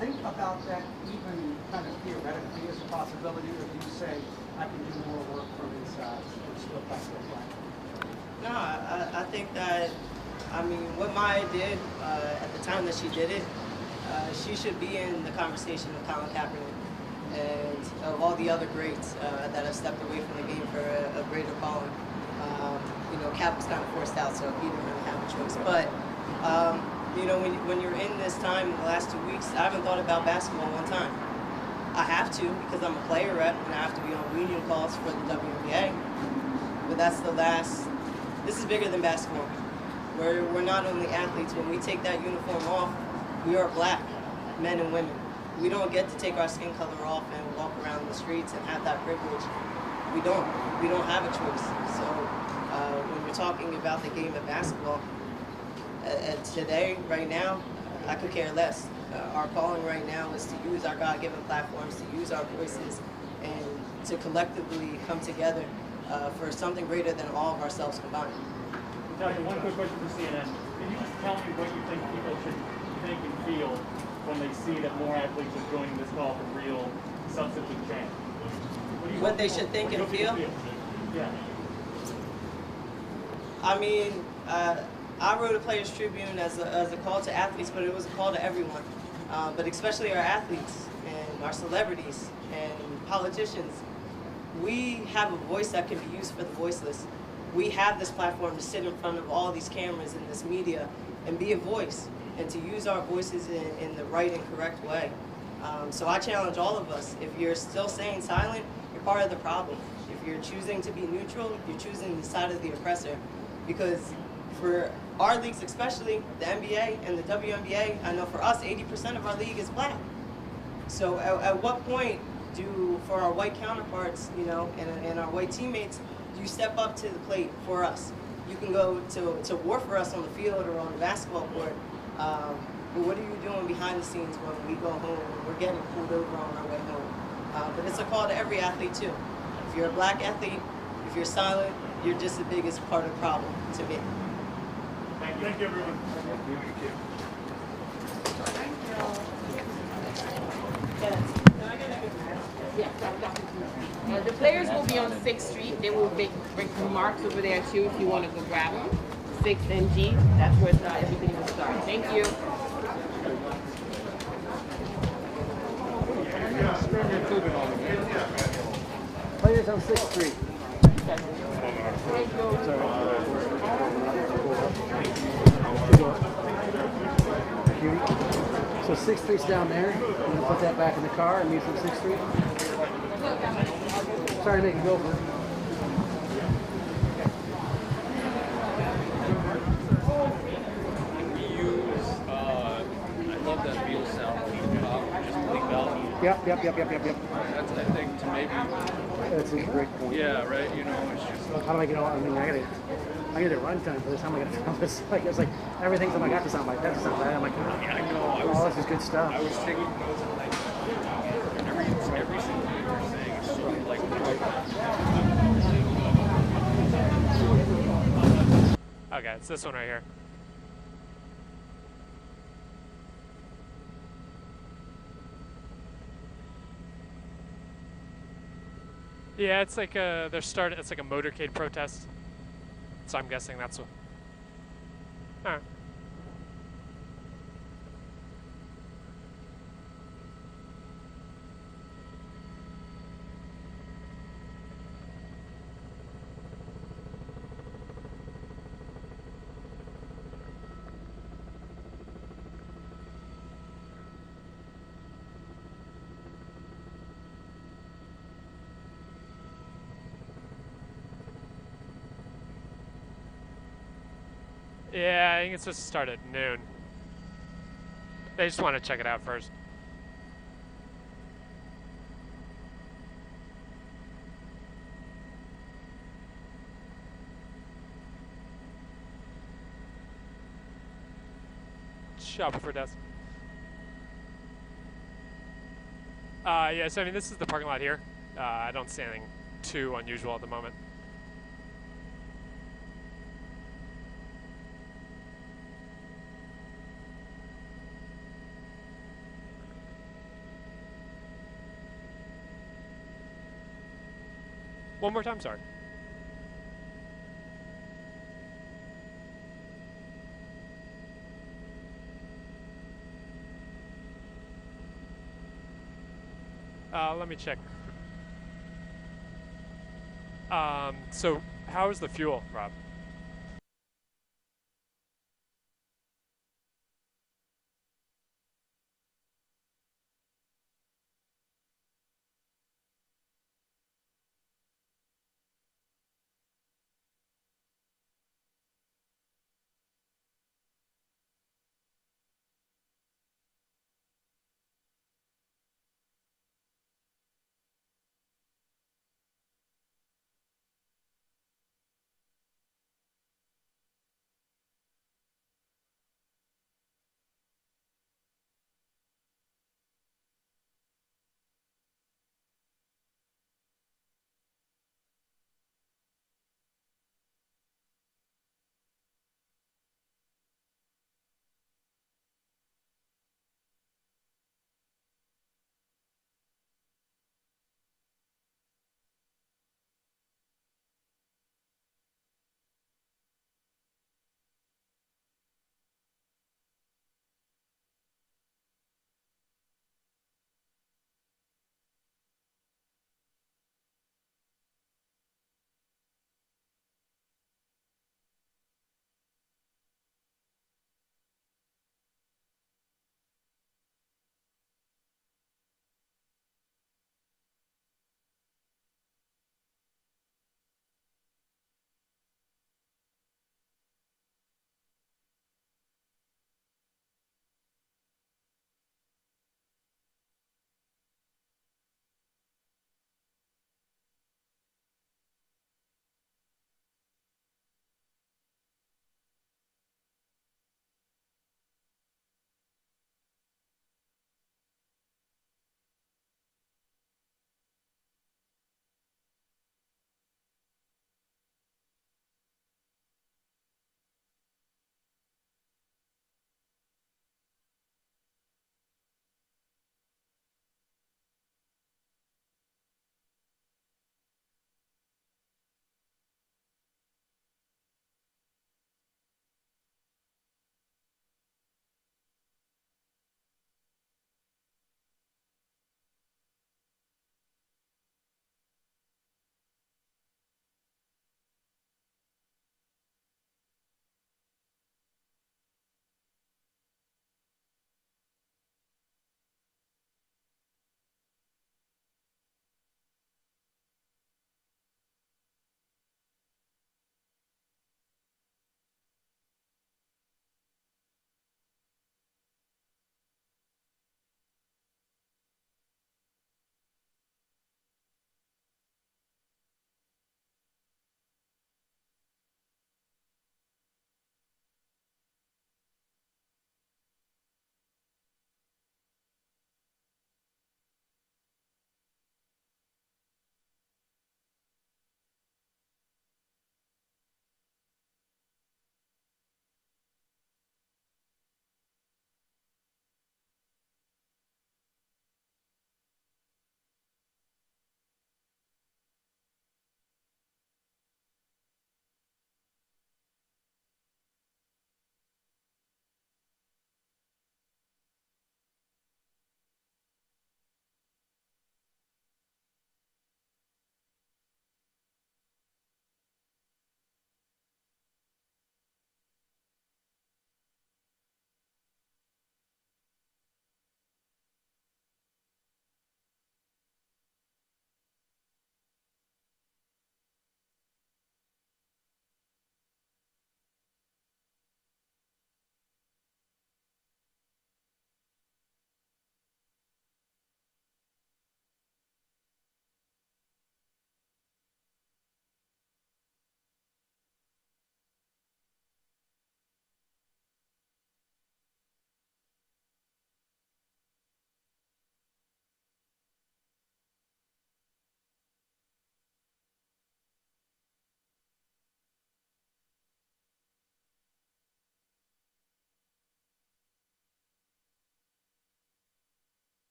think about that even kind of theoretically as a possibility, or do you say, I can do more work from inside and still back to black? No, I think that, I mean, what Maya did at the time that she did it, she should be in the conversation of Colin Kaepernick and of all the other greats that have stepped away from the game for a greater calling. You know, Cap was kind of forced out, so he didn't really have a choice. But, you know, when you're in this time in the last 2 weeks, I haven't thought about basketball one time. I have to because I'm a player rep and I have to be on reunion calls for the WNBA. But that's the last, this is bigger than basketball. We're not only athletes. When we take that uniform off, we are black, men and women. We don't get to take our skin color off and walk around the streets and have that privilege. We don't. We don't have a choice. So when you're talking about the game of basketball, today, right now, I could care less. Our calling right now is to use our God-given platforms, to use our voices, and to collectively come together for something greater than all of ourselves combined. Natasha, one quick question for CNN. Can you just tell me what you think people should think and feel when they see that more athletes are joining this call for real substantive change? What they should think and feel? Yeah. I mean, I wrote a Players Tribune as a call to athletes, but it was a call to everyone. But especially our athletes and our celebrities and politicians. We have a voice that can be used for the voiceless. We have this platform to sit in front of all these cameras and this media and be a voice and to use our voices in the right and correct way. So I challenge all of us, if you're still staying silent, you're part of the problem. If you're choosing to be neutral, you're choosing the side of the oppressor. Because for our leagues, especially the NBA and the WNBA, I know for us, 80% of our league is black. So at what point for our white counterparts, you know, and our white teammates, do you step up to the plate for us? You can go to war for us on the field or on the basketball court, but what are you doing behind the scenes when we go home and we're getting pulled over on our way home? But it's a call to every athlete too. If you're a black athlete, if you're silent, you're just the biggest part of the problem to me. Thank you, everyone. The players will be on 6th Street. They will make remarks over there too if you want to go grab them. 6th and G, that's where everything will start. Thank you. Players on 6th Street. So 6th Street's down there. I'm going to put that back in the car and use some 6th Street. Sorry to make you go for it. I love that Beal sound on the top, just bleak out. Yep. That's, I think, to maybe. That's a great point. Yeah, right. You know, it's just. How do I get on? I mean, I get a runtime for this. How am I going to sound this? Like, it's like everything's I got to sound like that to sound bad. I'm like, yeah, I know. This is good stuff. I was taking notes on like every single thing you're saying is so like. Okay, it's this one right here. Yeah, it's like it's like a motorcade protest. So I'm guessing that's what. Alright. I think it's supposed to start at noon. They just want to check it out first. Shop for desk. Yeah, so I mean, this is the parking lot here. I don't see anything too unusual at the moment. One more time, sorry. Let me check. So how is the fuel, Rob?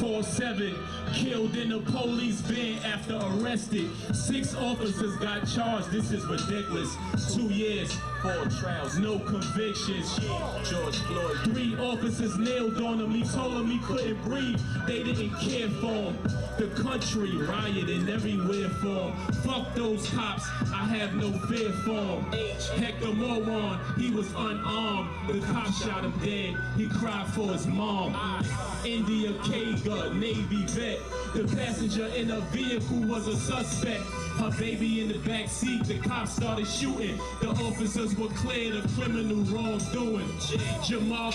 call 7, killed in a police van after arrested. 6 officers got charged, this is ridiculous. 2 years, 4 trials, no convictions. George Floyd. 3 officers nailed on him, he told him he couldn't breathe. They didn't care for him. The country rioting everywhere for him. Fuck those cops, I have no fear for him. Hector Moran, he was unarmed. The cop shot him dead, he cried for his mom. India Kaga, Navy vet. The passenger in a vehicle was a suspect. Her baby in the back seat, the cops started shooting. The officers were cleared of criminal wrongdoing. Jamal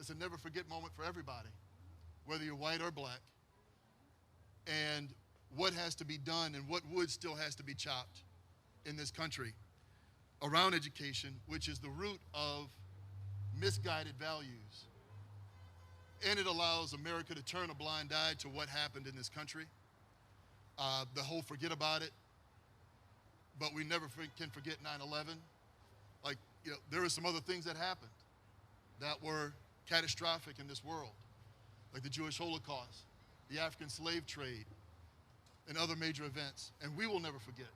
It's a never forget moment for everybody, whether you're white or black, and what has to be done and what wood still has to be chopped in this country around education, which is the root of misguided values. And it allows America to turn a blind eye to what happened in this country. The whole forget about it, but we never can forget 9/11. Like, you know, there were some other things that happened that were catastrophic in this world, like the Jewish Holocaust, the African slave trade, and other major events, and we will never forget.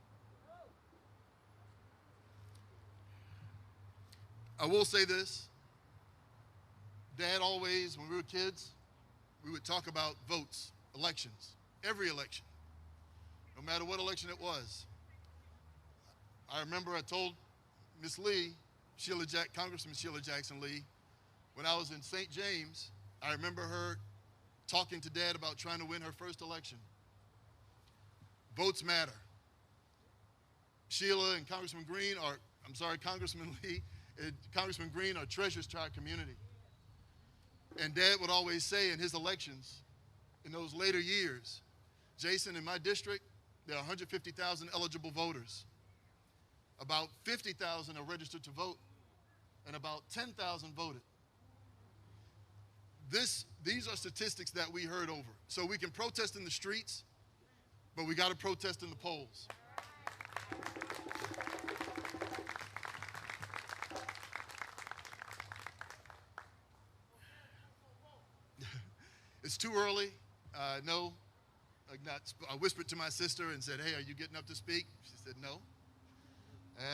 I will say this. Dad always, when we were kids, we would talk about votes, elections, every election, no matter what election it was. I remember I told Miss Lee, Congressman Sheila Jackson Lee, when I was in St. James, I remember her talking to Dad about trying to win her first election. Votes matter. Sheila and Congressman Lee and Congressman Green are treasures to our community. And Dad would always say in his elections, in those later years, Jason, in my district, there are 150,000 eligible voters. About 50,000 are registered to vote, and about 10,000 voted. These are statistics that we heard over. So we can protest in the streets, but we got to protest in the polls. It's too early. No. I whispered to my sister and said, hey, are you getting up to speak? She said, no.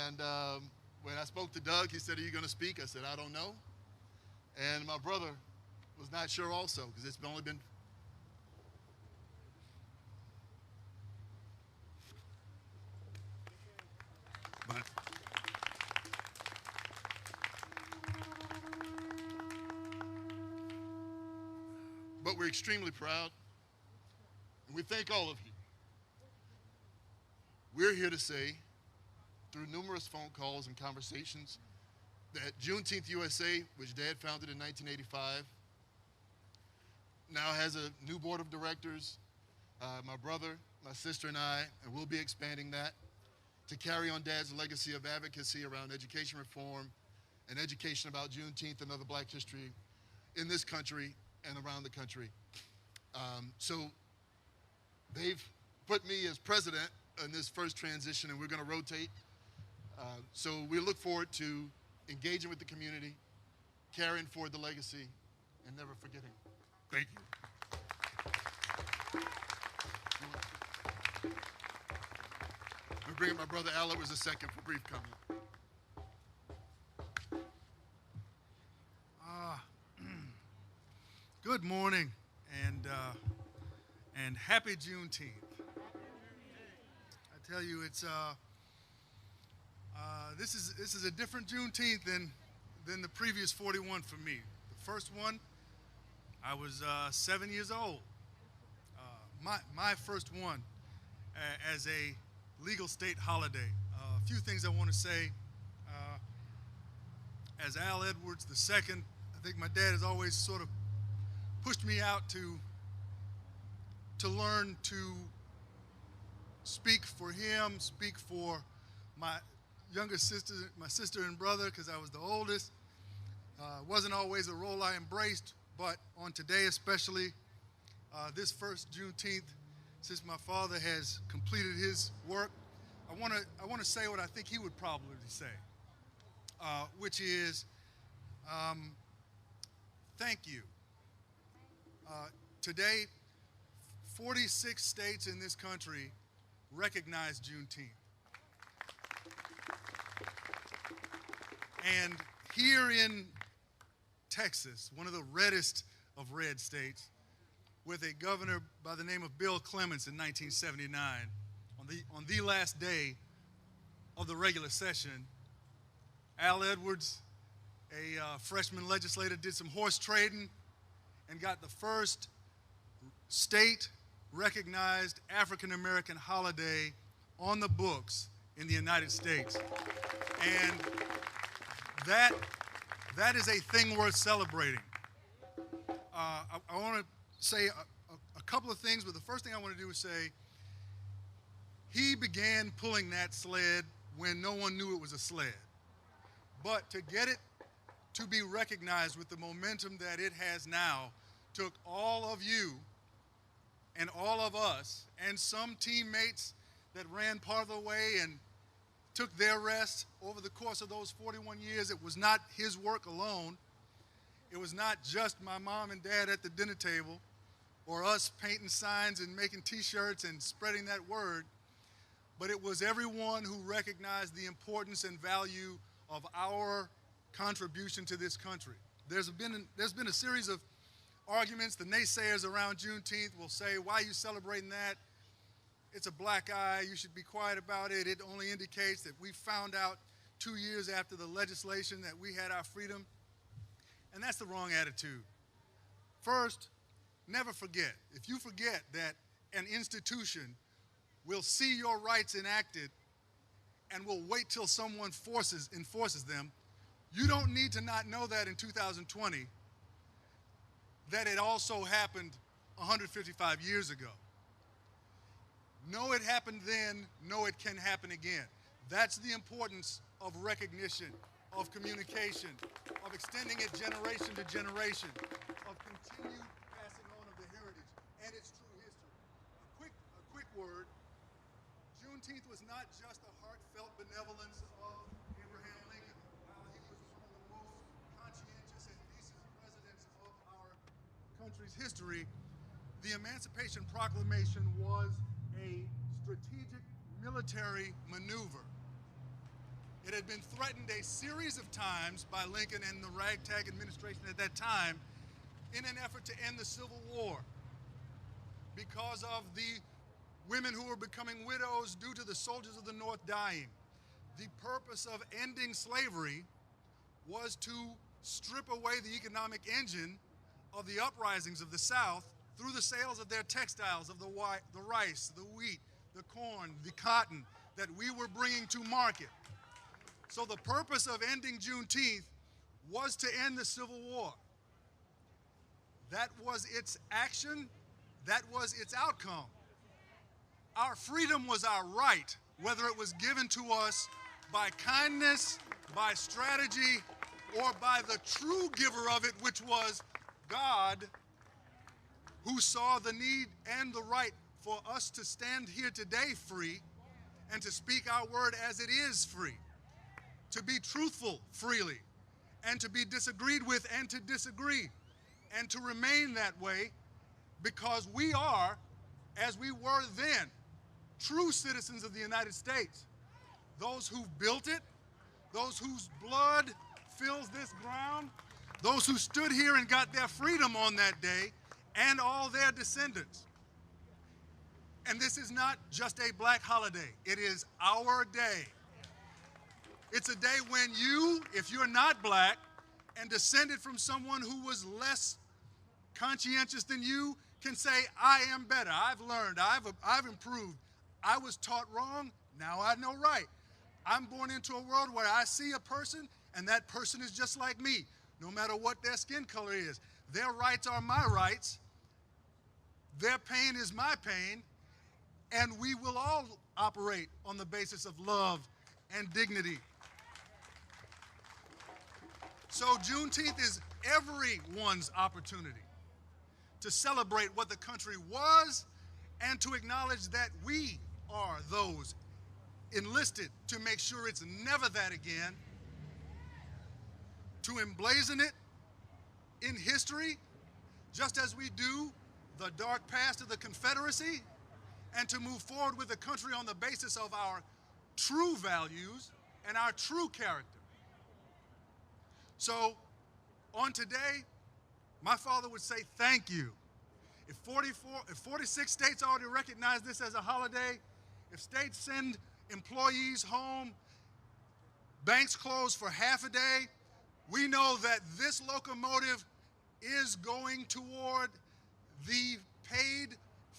And when I spoke to Doug, he said, are you going to speak? I said, I don't know. And my brother was not sure also, because it's only been... But we're extremely proud, and we thank all of you. We're here to say, through numerous phone calls and conversations, that Juneteenth USA, which Dad founded in 1985, now has a new board of directors, my brother, my sister, and I, and we'll be expanding that to carry on Dad's legacy of advocacy around education reform and education about Juneteenth and other Black history in this country and around the country. So they've put me as president in this first transition, and we're going to rotate. So we look forward to engaging with the community, carrying forward the legacy, and never forgetting. Thank you. We'll bring in my brother Al Edwards a second for brief comment. Good morning and happy Juneteenth. I tell you, it's this is a different Juneteenth than the previous 41 for me. The first one, I was 7 years old. My first one as a legal state holiday. A few things I want to say. As Al Edwards II, I think my dad has always sort of pushed me out to learn to speak for him, speak for my younger sister, my sister and brother, because I was the oldest. Wasn't always a role I embraced, but on today especially, this first Juneteenth, since my father has completed his work, I want to say what I think he would probably say, which is, thank you. Today, 46 states in this country recognize Juneteenth. And here in Texas, one of the reddest of red states, with a governor by the name of Bill Clements in 1979, on the last day of the regular session, Al Edwards, a freshman legislator, did some horse trading and got the first state-recognized African-American holiday on the books in the United States. And that is a thing worth celebrating. I want to say a couple of things, but the first thing I want to do is say he began pulling that sled when no one knew it was a sled. But to get it to be recognized with the momentum that it has now took all of you and all of us and some teammates that ran part of the way and took their rest over the course of those 41 years. It was not his work alone. It was not just my mom and dad at the dinner table or us painting signs and making t-shirts and spreading that word, but it was everyone who recognized the importance and value of our contribution to this country. There's been a series of arguments. The naysayers around Juneteenth will say, why are you celebrating that? It's a black eye, you should be quiet about it. It only indicates that we found out 2 years after the legislation that we had our freedom. And that's the wrong attitude. First, never forget. If you forget that an institution will see your rights enacted and will wait till someone enforces them, you don't need to not know that in 2020, that it also happened 155 years ago. Know it happened then, know it can happen again. That's the importance of recognition, of communication, of extending it generation to generation, of continued passing on of the heritage and its true history. A quick word. Juneteenth was not just a heartfelt benevolence of Abraham Lincoln. While he was one of the most conscientious and decent presidents of our country's history, the Emancipation Proclamation was a strategic military maneuver. It had been threatened a series of times by Lincoln and the ragtag administration at that time in an effort to end the Civil War because of the women who were becoming widows due to the soldiers of the North dying. The purpose of ending slavery was to strip away the economic engine of the uprisings of the South through the sales of their textiles, of the rice, the wheat, the corn, the cotton that we were bringing to market. So the purpose of ending Juneteenth was to end the Civil War. That was its action, that was its outcome. Our freedom was our right, whether it was given to us by kindness, by strategy, or by the true giver of it, which was God, who saw the need and the right for us to stand here today free and to speak our word as it is free, to be truthful freely, and to be disagreed with and to disagree, and to remain that way because we are, as we were then, true citizens of the United States. Those who built it, those whose blood fills this ground, those who stood here and got their freedom on that day, and all their descendants. And this is not just a black holiday. It is our day. It's a day when you, if you're not black and descended from someone who was less conscientious than you, can say, I am better, I've learned, I've improved. I was taught wrong, now I know right. I'm born into a world where I see a person and that person is just like me, no matter what their skin color is. Their rights are my rights. Their pain is my pain, and we will all operate on the basis of love and dignity. So Juneteenth is everyone's opportunity to celebrate what the country was and to acknowledge that we are those enlisted to make sure it's never that again, to emblazon it in history, just as we do the dark past of the Confederacy, and to move forward with the country on the basis of our true values and our true character. So, on today, my father would say thank you. If 46 states already recognize this as a holiday, if states send employees home, banks close for half a day, we know that this locomotive is going toward the paid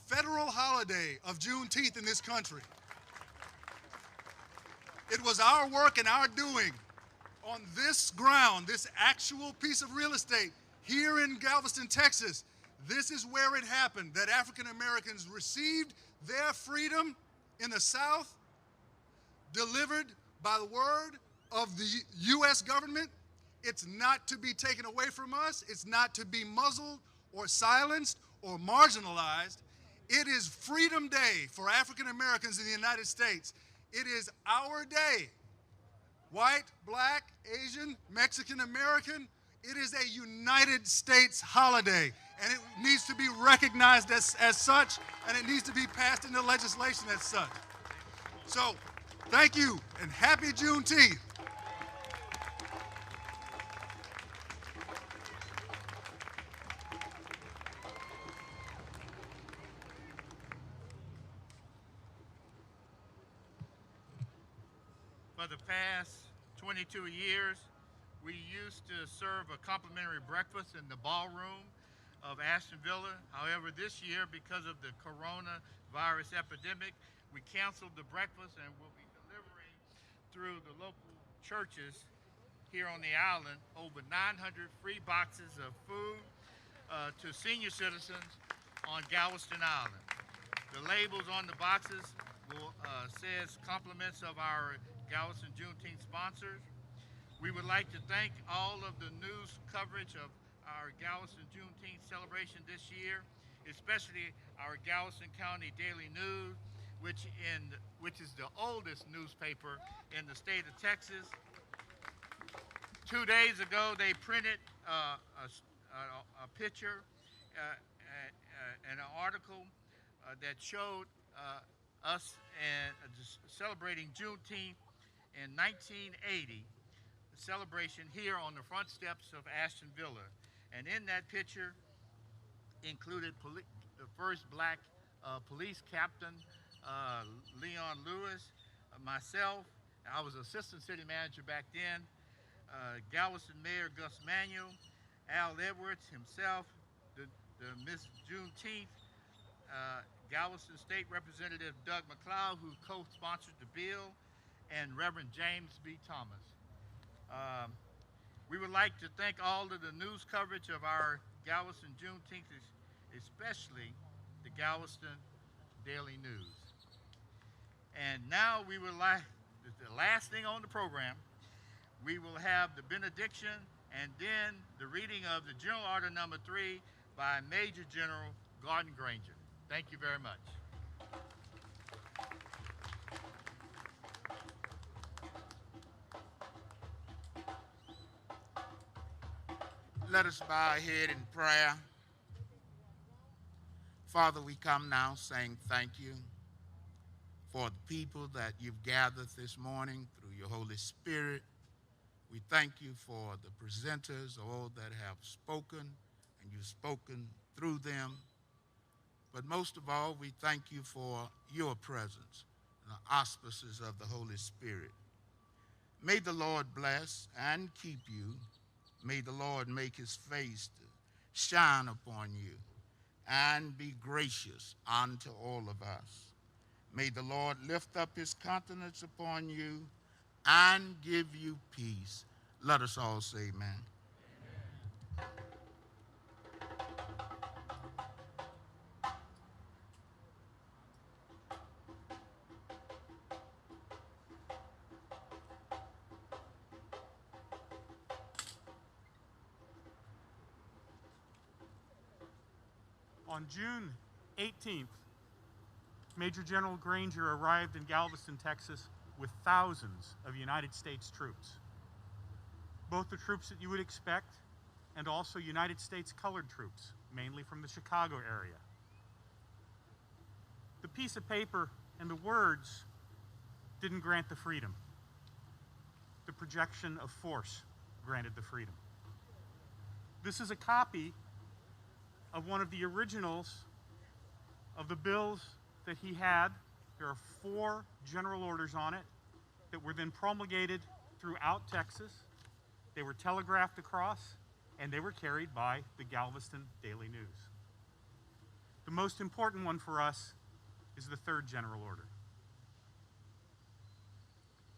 federal holiday of Juneteenth in this country. It was our work and our doing on this ground, this actual piece of real estate Here in Galveston, Texas, this is where it happened, that African Americans received their freedom in the South, delivered by the word of the U.S. government. It's not to be taken away from us. It's not to be muzzled or silenced or marginalized. It is Freedom Day for African Americans in the United States. It is our day. White, black, Asian, Mexican American, it is a United States holiday, and it needs to be recognized as such, and it needs to be passed into legislation as such. So, thank you, and happy Juneteenth. For the past 22 years, we used to serve a complimentary breakfast in the ballroom of Ashton Villa. However, this year, because of the coronavirus epidemic, we canceled the breakfast and will be delivering through the local churches here on the island over 900 free boxes of food to senior citizens on Galveston Island. The labels on the boxes will says compliments of our Galveston Juneteenth sponsors. We would like to thank all of the news coverage of our Galveston Juneteenth celebration this year, especially our Galveston County Daily News, which is the oldest newspaper in the state of Texas. 2 days ago, they printed a picture and an article that showed us celebrating Juneteenth in 1980. Celebration here on the front steps of Ashton Villa, and in that picture included the first black police captain, Leon Lewis, myself. I was assistant city manager back then, Galveston Mayor Gus Manuel, Al Edwards himself, the Miss Juneteenth, Galveston State Representative Doug McLeod, who co-sponsored the bill, and Reverend James B. Thomas. We would like to thank all of the news coverage of our Galveston Juneteenth, especially the Galveston Daily News. And now we would like, the last thing on the program, we will have the benediction and then the reading of the General Order Number 3 by Major General Gordon Granger. Thank you very much. Let us bow our head in prayer. Father, we come now saying thank you for the people that you've gathered this morning through your Holy Spirit. We thank you for the presenters, all that have spoken, and you've spoken through them. But most of all, we thank you for your presence and the auspices of the Holy Spirit. May the Lord bless and keep you. May the Lord make his face to shine upon you and be gracious unto all of us. May the Lord lift up his countenance upon you and give you peace. Let us all say amen. On June 18th, Major General Granger arrived in Galveston, Texas with thousands of United States troops. Both the troops that you would expect and also United States colored troops, mainly from the Chicago area. The piece of paper and the words didn't grant the freedom. The projection of force granted the freedom. This is a copy of one of the originals of the bills that he had. There are 4 general orders on it that were then promulgated throughout Texas. They were telegraphed across, and they were carried by the Galveston Daily News. The most important one for us is the 3rd general order.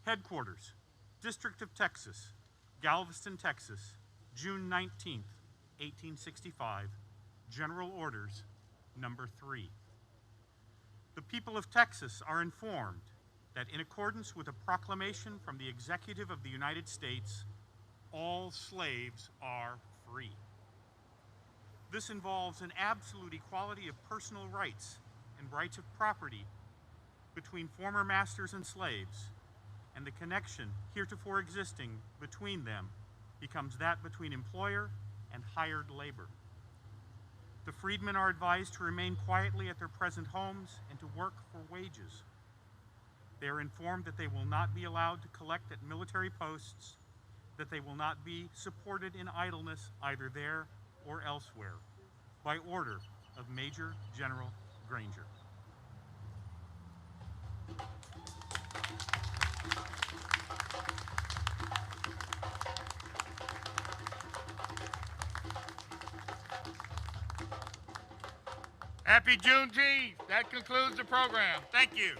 Headquarters, District of Texas, Galveston, Texas, June 19th, 1865, General Orders, Number 3. The people of Texas are informed that in accordance with a proclamation from the Executive of the United States, all slaves are free. This involves an absolute equality of personal rights and rights of property between former masters and slaves, and the connection heretofore existing between them becomes that between employer and hired labor. The freedmen are advised to remain quietly at their present homes and to work for wages. They are informed that they will not be allowed to collect at military posts, that they will not be supported in idleness either there or elsewhere, by order of Major General Granger. Happy Juneteenth. That concludes the program. Thank you.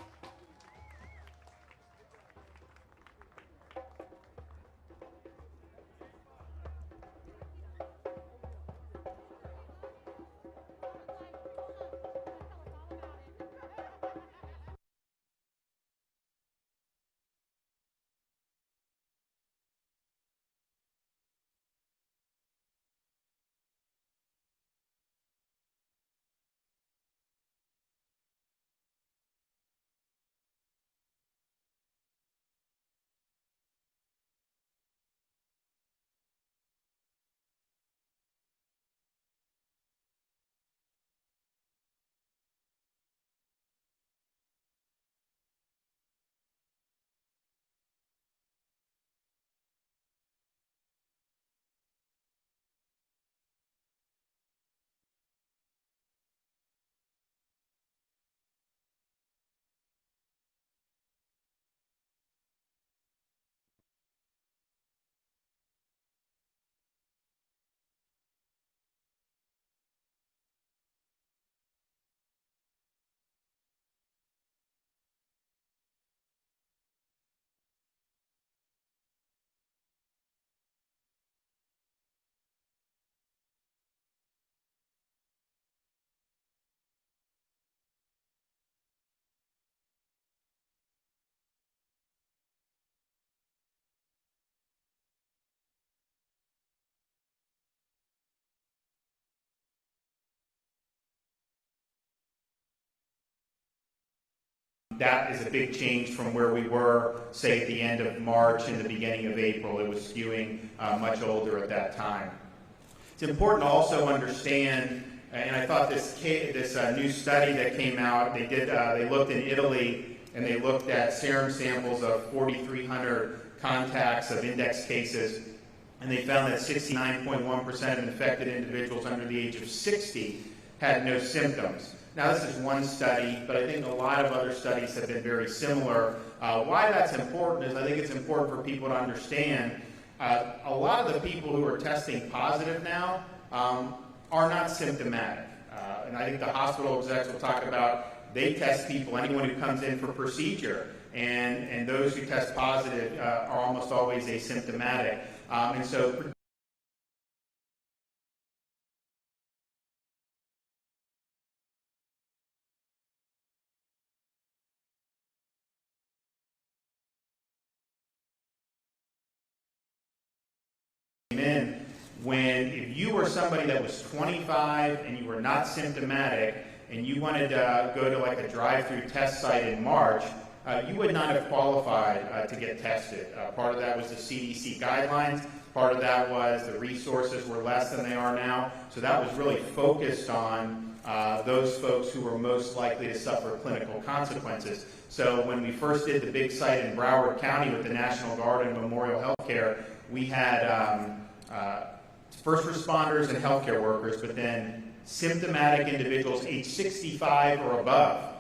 That is a big change from where we were, say, at the end of March and the beginning of April. It was skewing much older at that time. It's important to also understand, and I thought this new study that came out, they looked in Italy and they looked at serum samples of 4,300 contacts of index cases, and they found that 69.1% of infected individuals under the age of 60 had no symptoms. Now, this is one study, but I think a lot of other studies have been very similar. Why that's important is I think it's important for people to understand a lot of the people who are testing positive now are not symptomatic. And I think the hospital execs will talk about they test people, anyone who comes in for procedure, and those who test positive are almost always asymptomatic. And so in when if you were somebody that was 25 and you were not symptomatic and you wanted to go to like a drive-through test site in March, you would not have qualified to get tested. Part of that was the CDC guidelines. Part of that was the resources were less than they are now. So that was really focused on those folks who were most likely to suffer clinical consequences. So when we first did the big site in Broward County with the National Guard and Memorial Healthcare, we had first responders and healthcare workers, but then symptomatic individuals age 65 or above.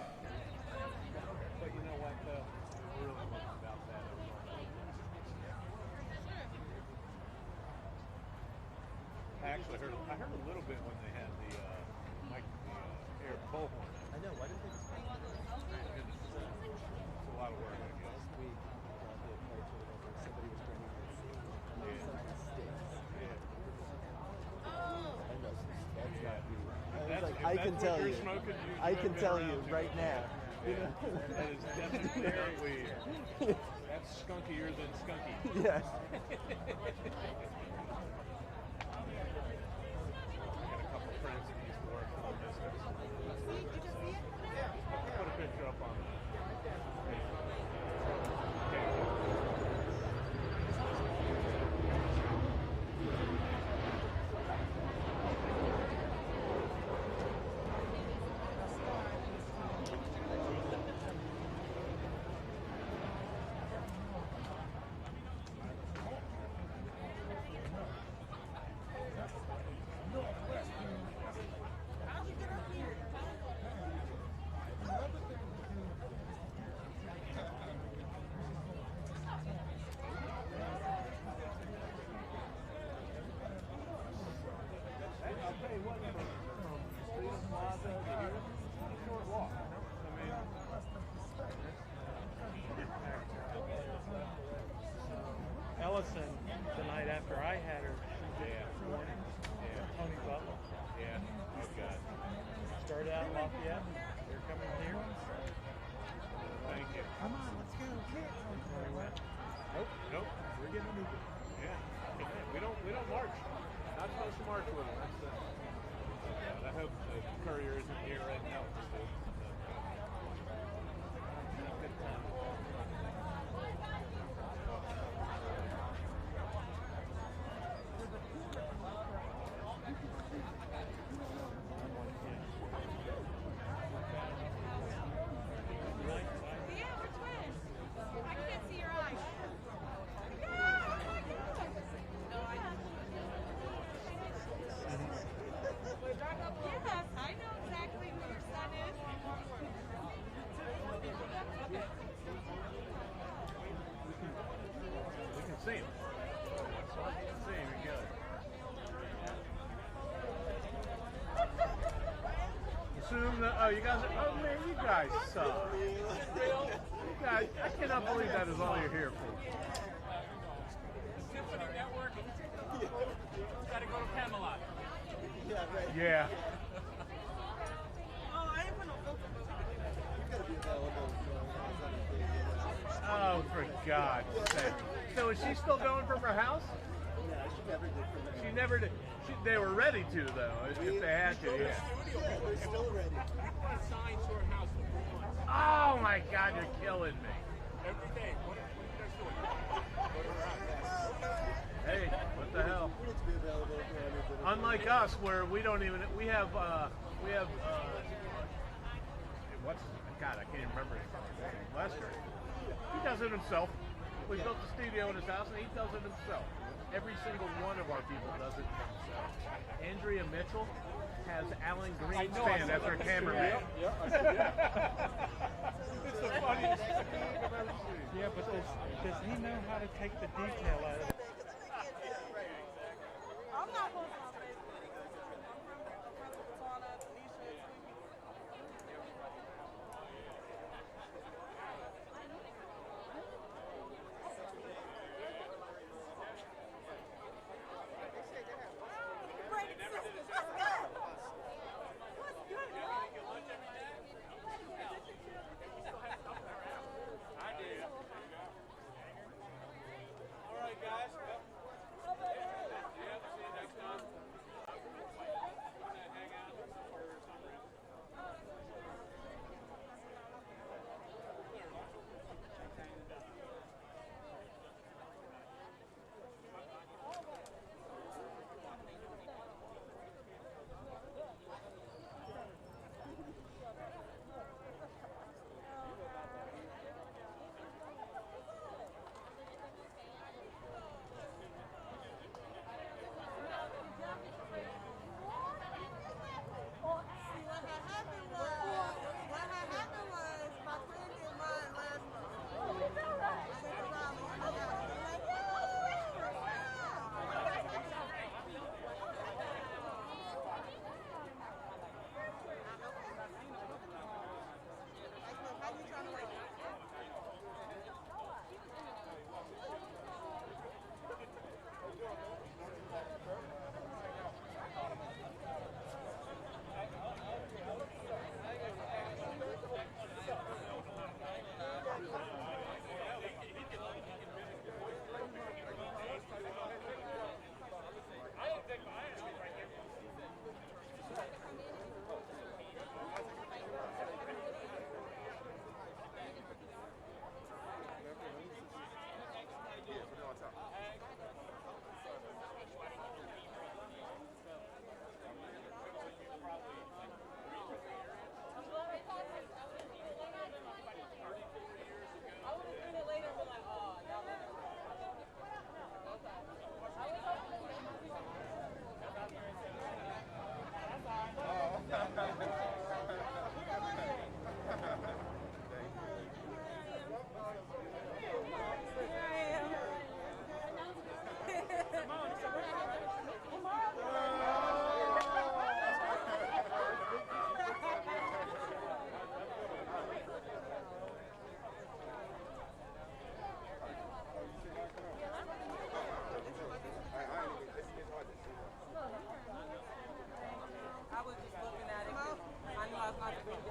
I heard a little bit when they had the air bullhorn. I know. Why didn't they just? It's a lot of work, I guess. Last week, somebody was bringing in. Yeah. I can tell you. Smoking, I can tell you right now. That is definitely that's skunkier than skunky. Yes. I got a couple friends that used to work for the business. Put a picture up on that. Ellison, the night after I had her, she did warning. Tony Butler. Yeah, oh God. Started out in Lafayette. They're coming here. Thank you. Come on, let's go, kids. And we went, Nope. we're getting a new one. Yeah. We don't march. Not supposed to march with them. I hope the courier isn't here right now. Good time. See him. See him together. Assume that. Oh, you guys. Oh man, you guys suck. You guys, I cannot believe that is all you're here for. Symphony Network. Gotta go to Camelot. Yeah, right. Yeah. Oh, I ain't put no filter. You gotta be available. Oh, for God's sake. So is she still going from her house? Yeah, she never did. She never did. They were ready to, though, if they had to, yeah. Yeah, we're still ready. Sign to her house. Oh, my God, you're killing me. Every day. What are you guys doing? Hey, what the hell? We need to be available for everybody. Unlike us, where we don't even, we have, what's, God, I can't even remember his name. Lester. He does it himself. We built the studio in his house, and he does it himself. Every single one of our people does it themselves. Andrea Mitchell has Alan Greenspan as her cameraman. It's the funniest thing I've ever seen. Yeah, but does he know how to take the detail out of it? I'm not going to guys. Thank you.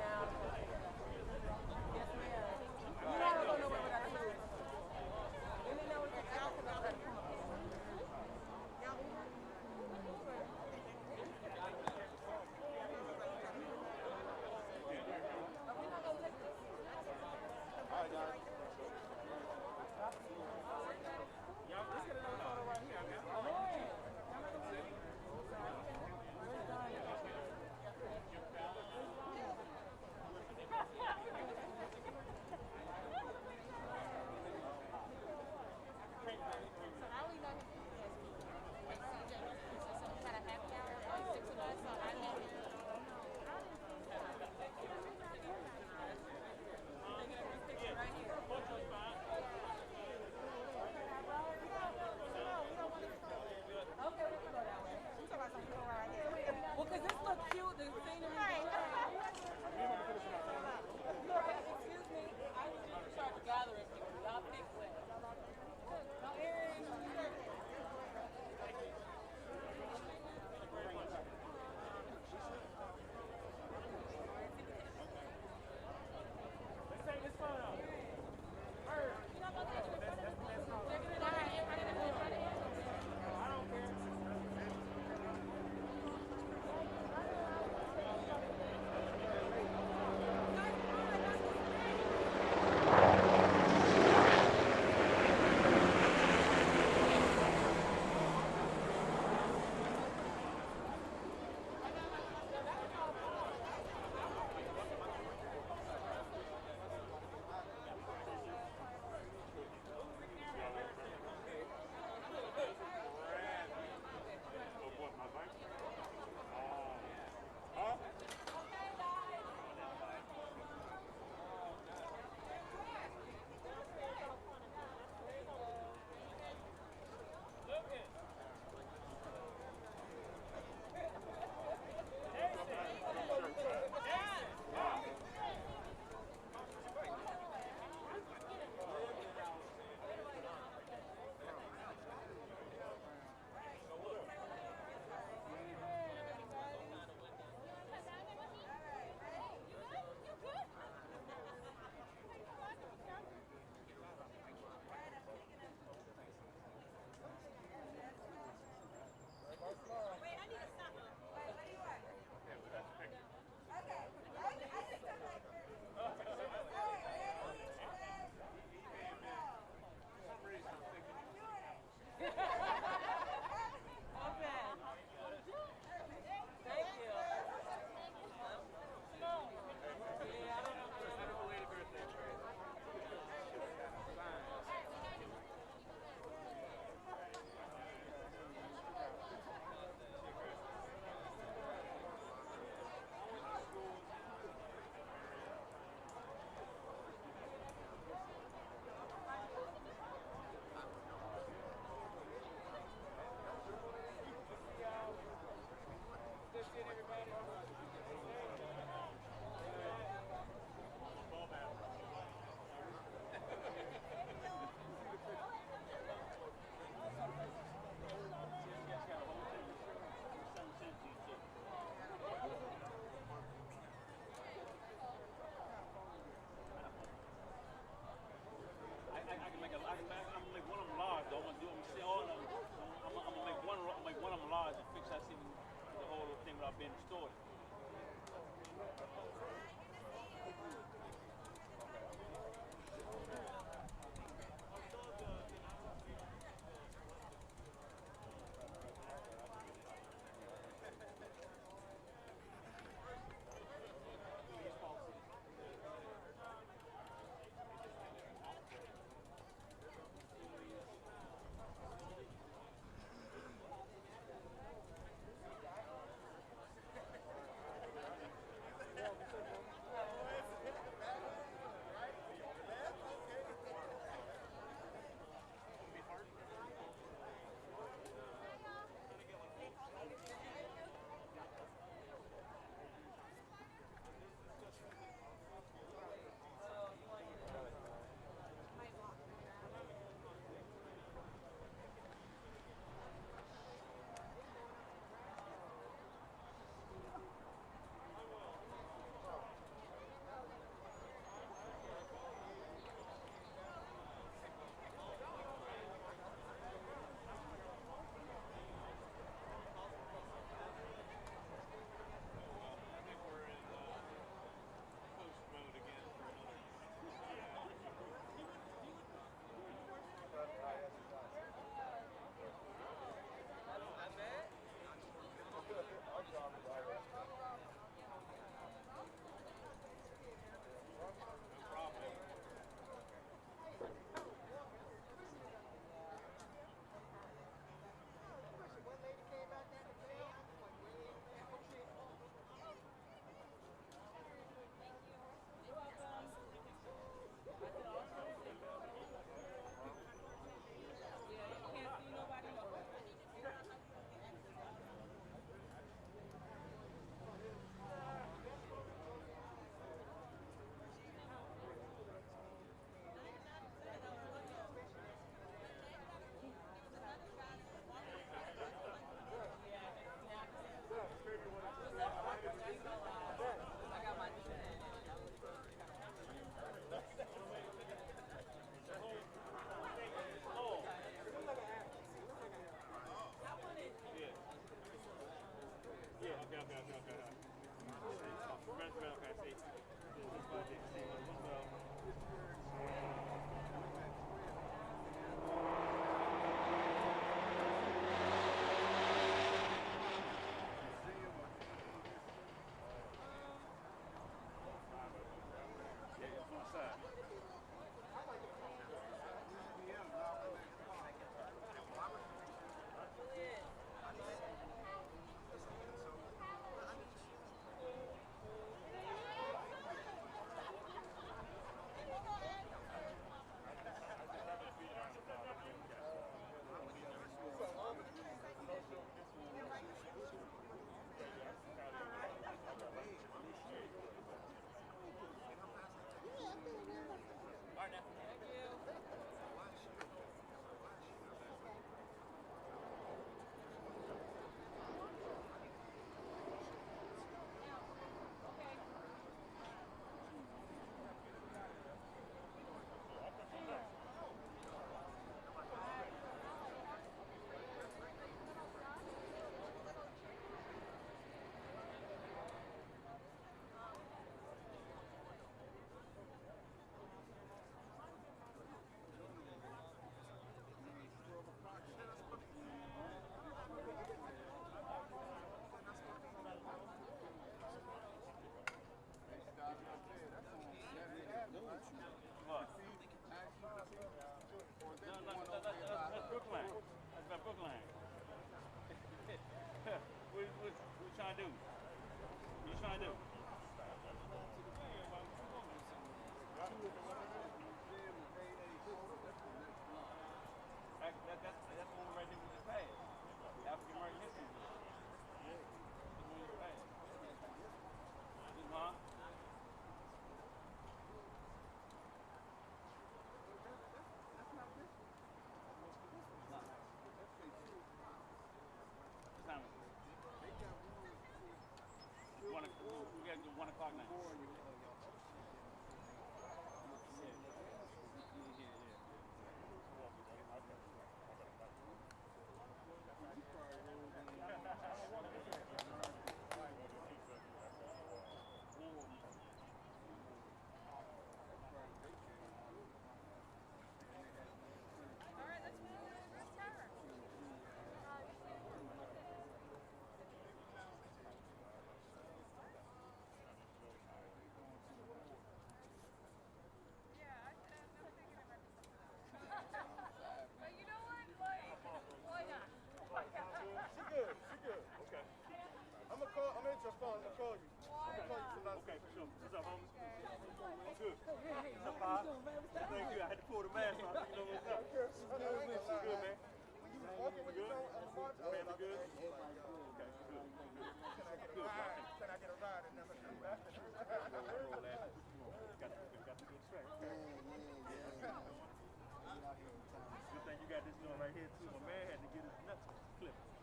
Good thing you got this joint right here too. My man had to get his nuts clipped.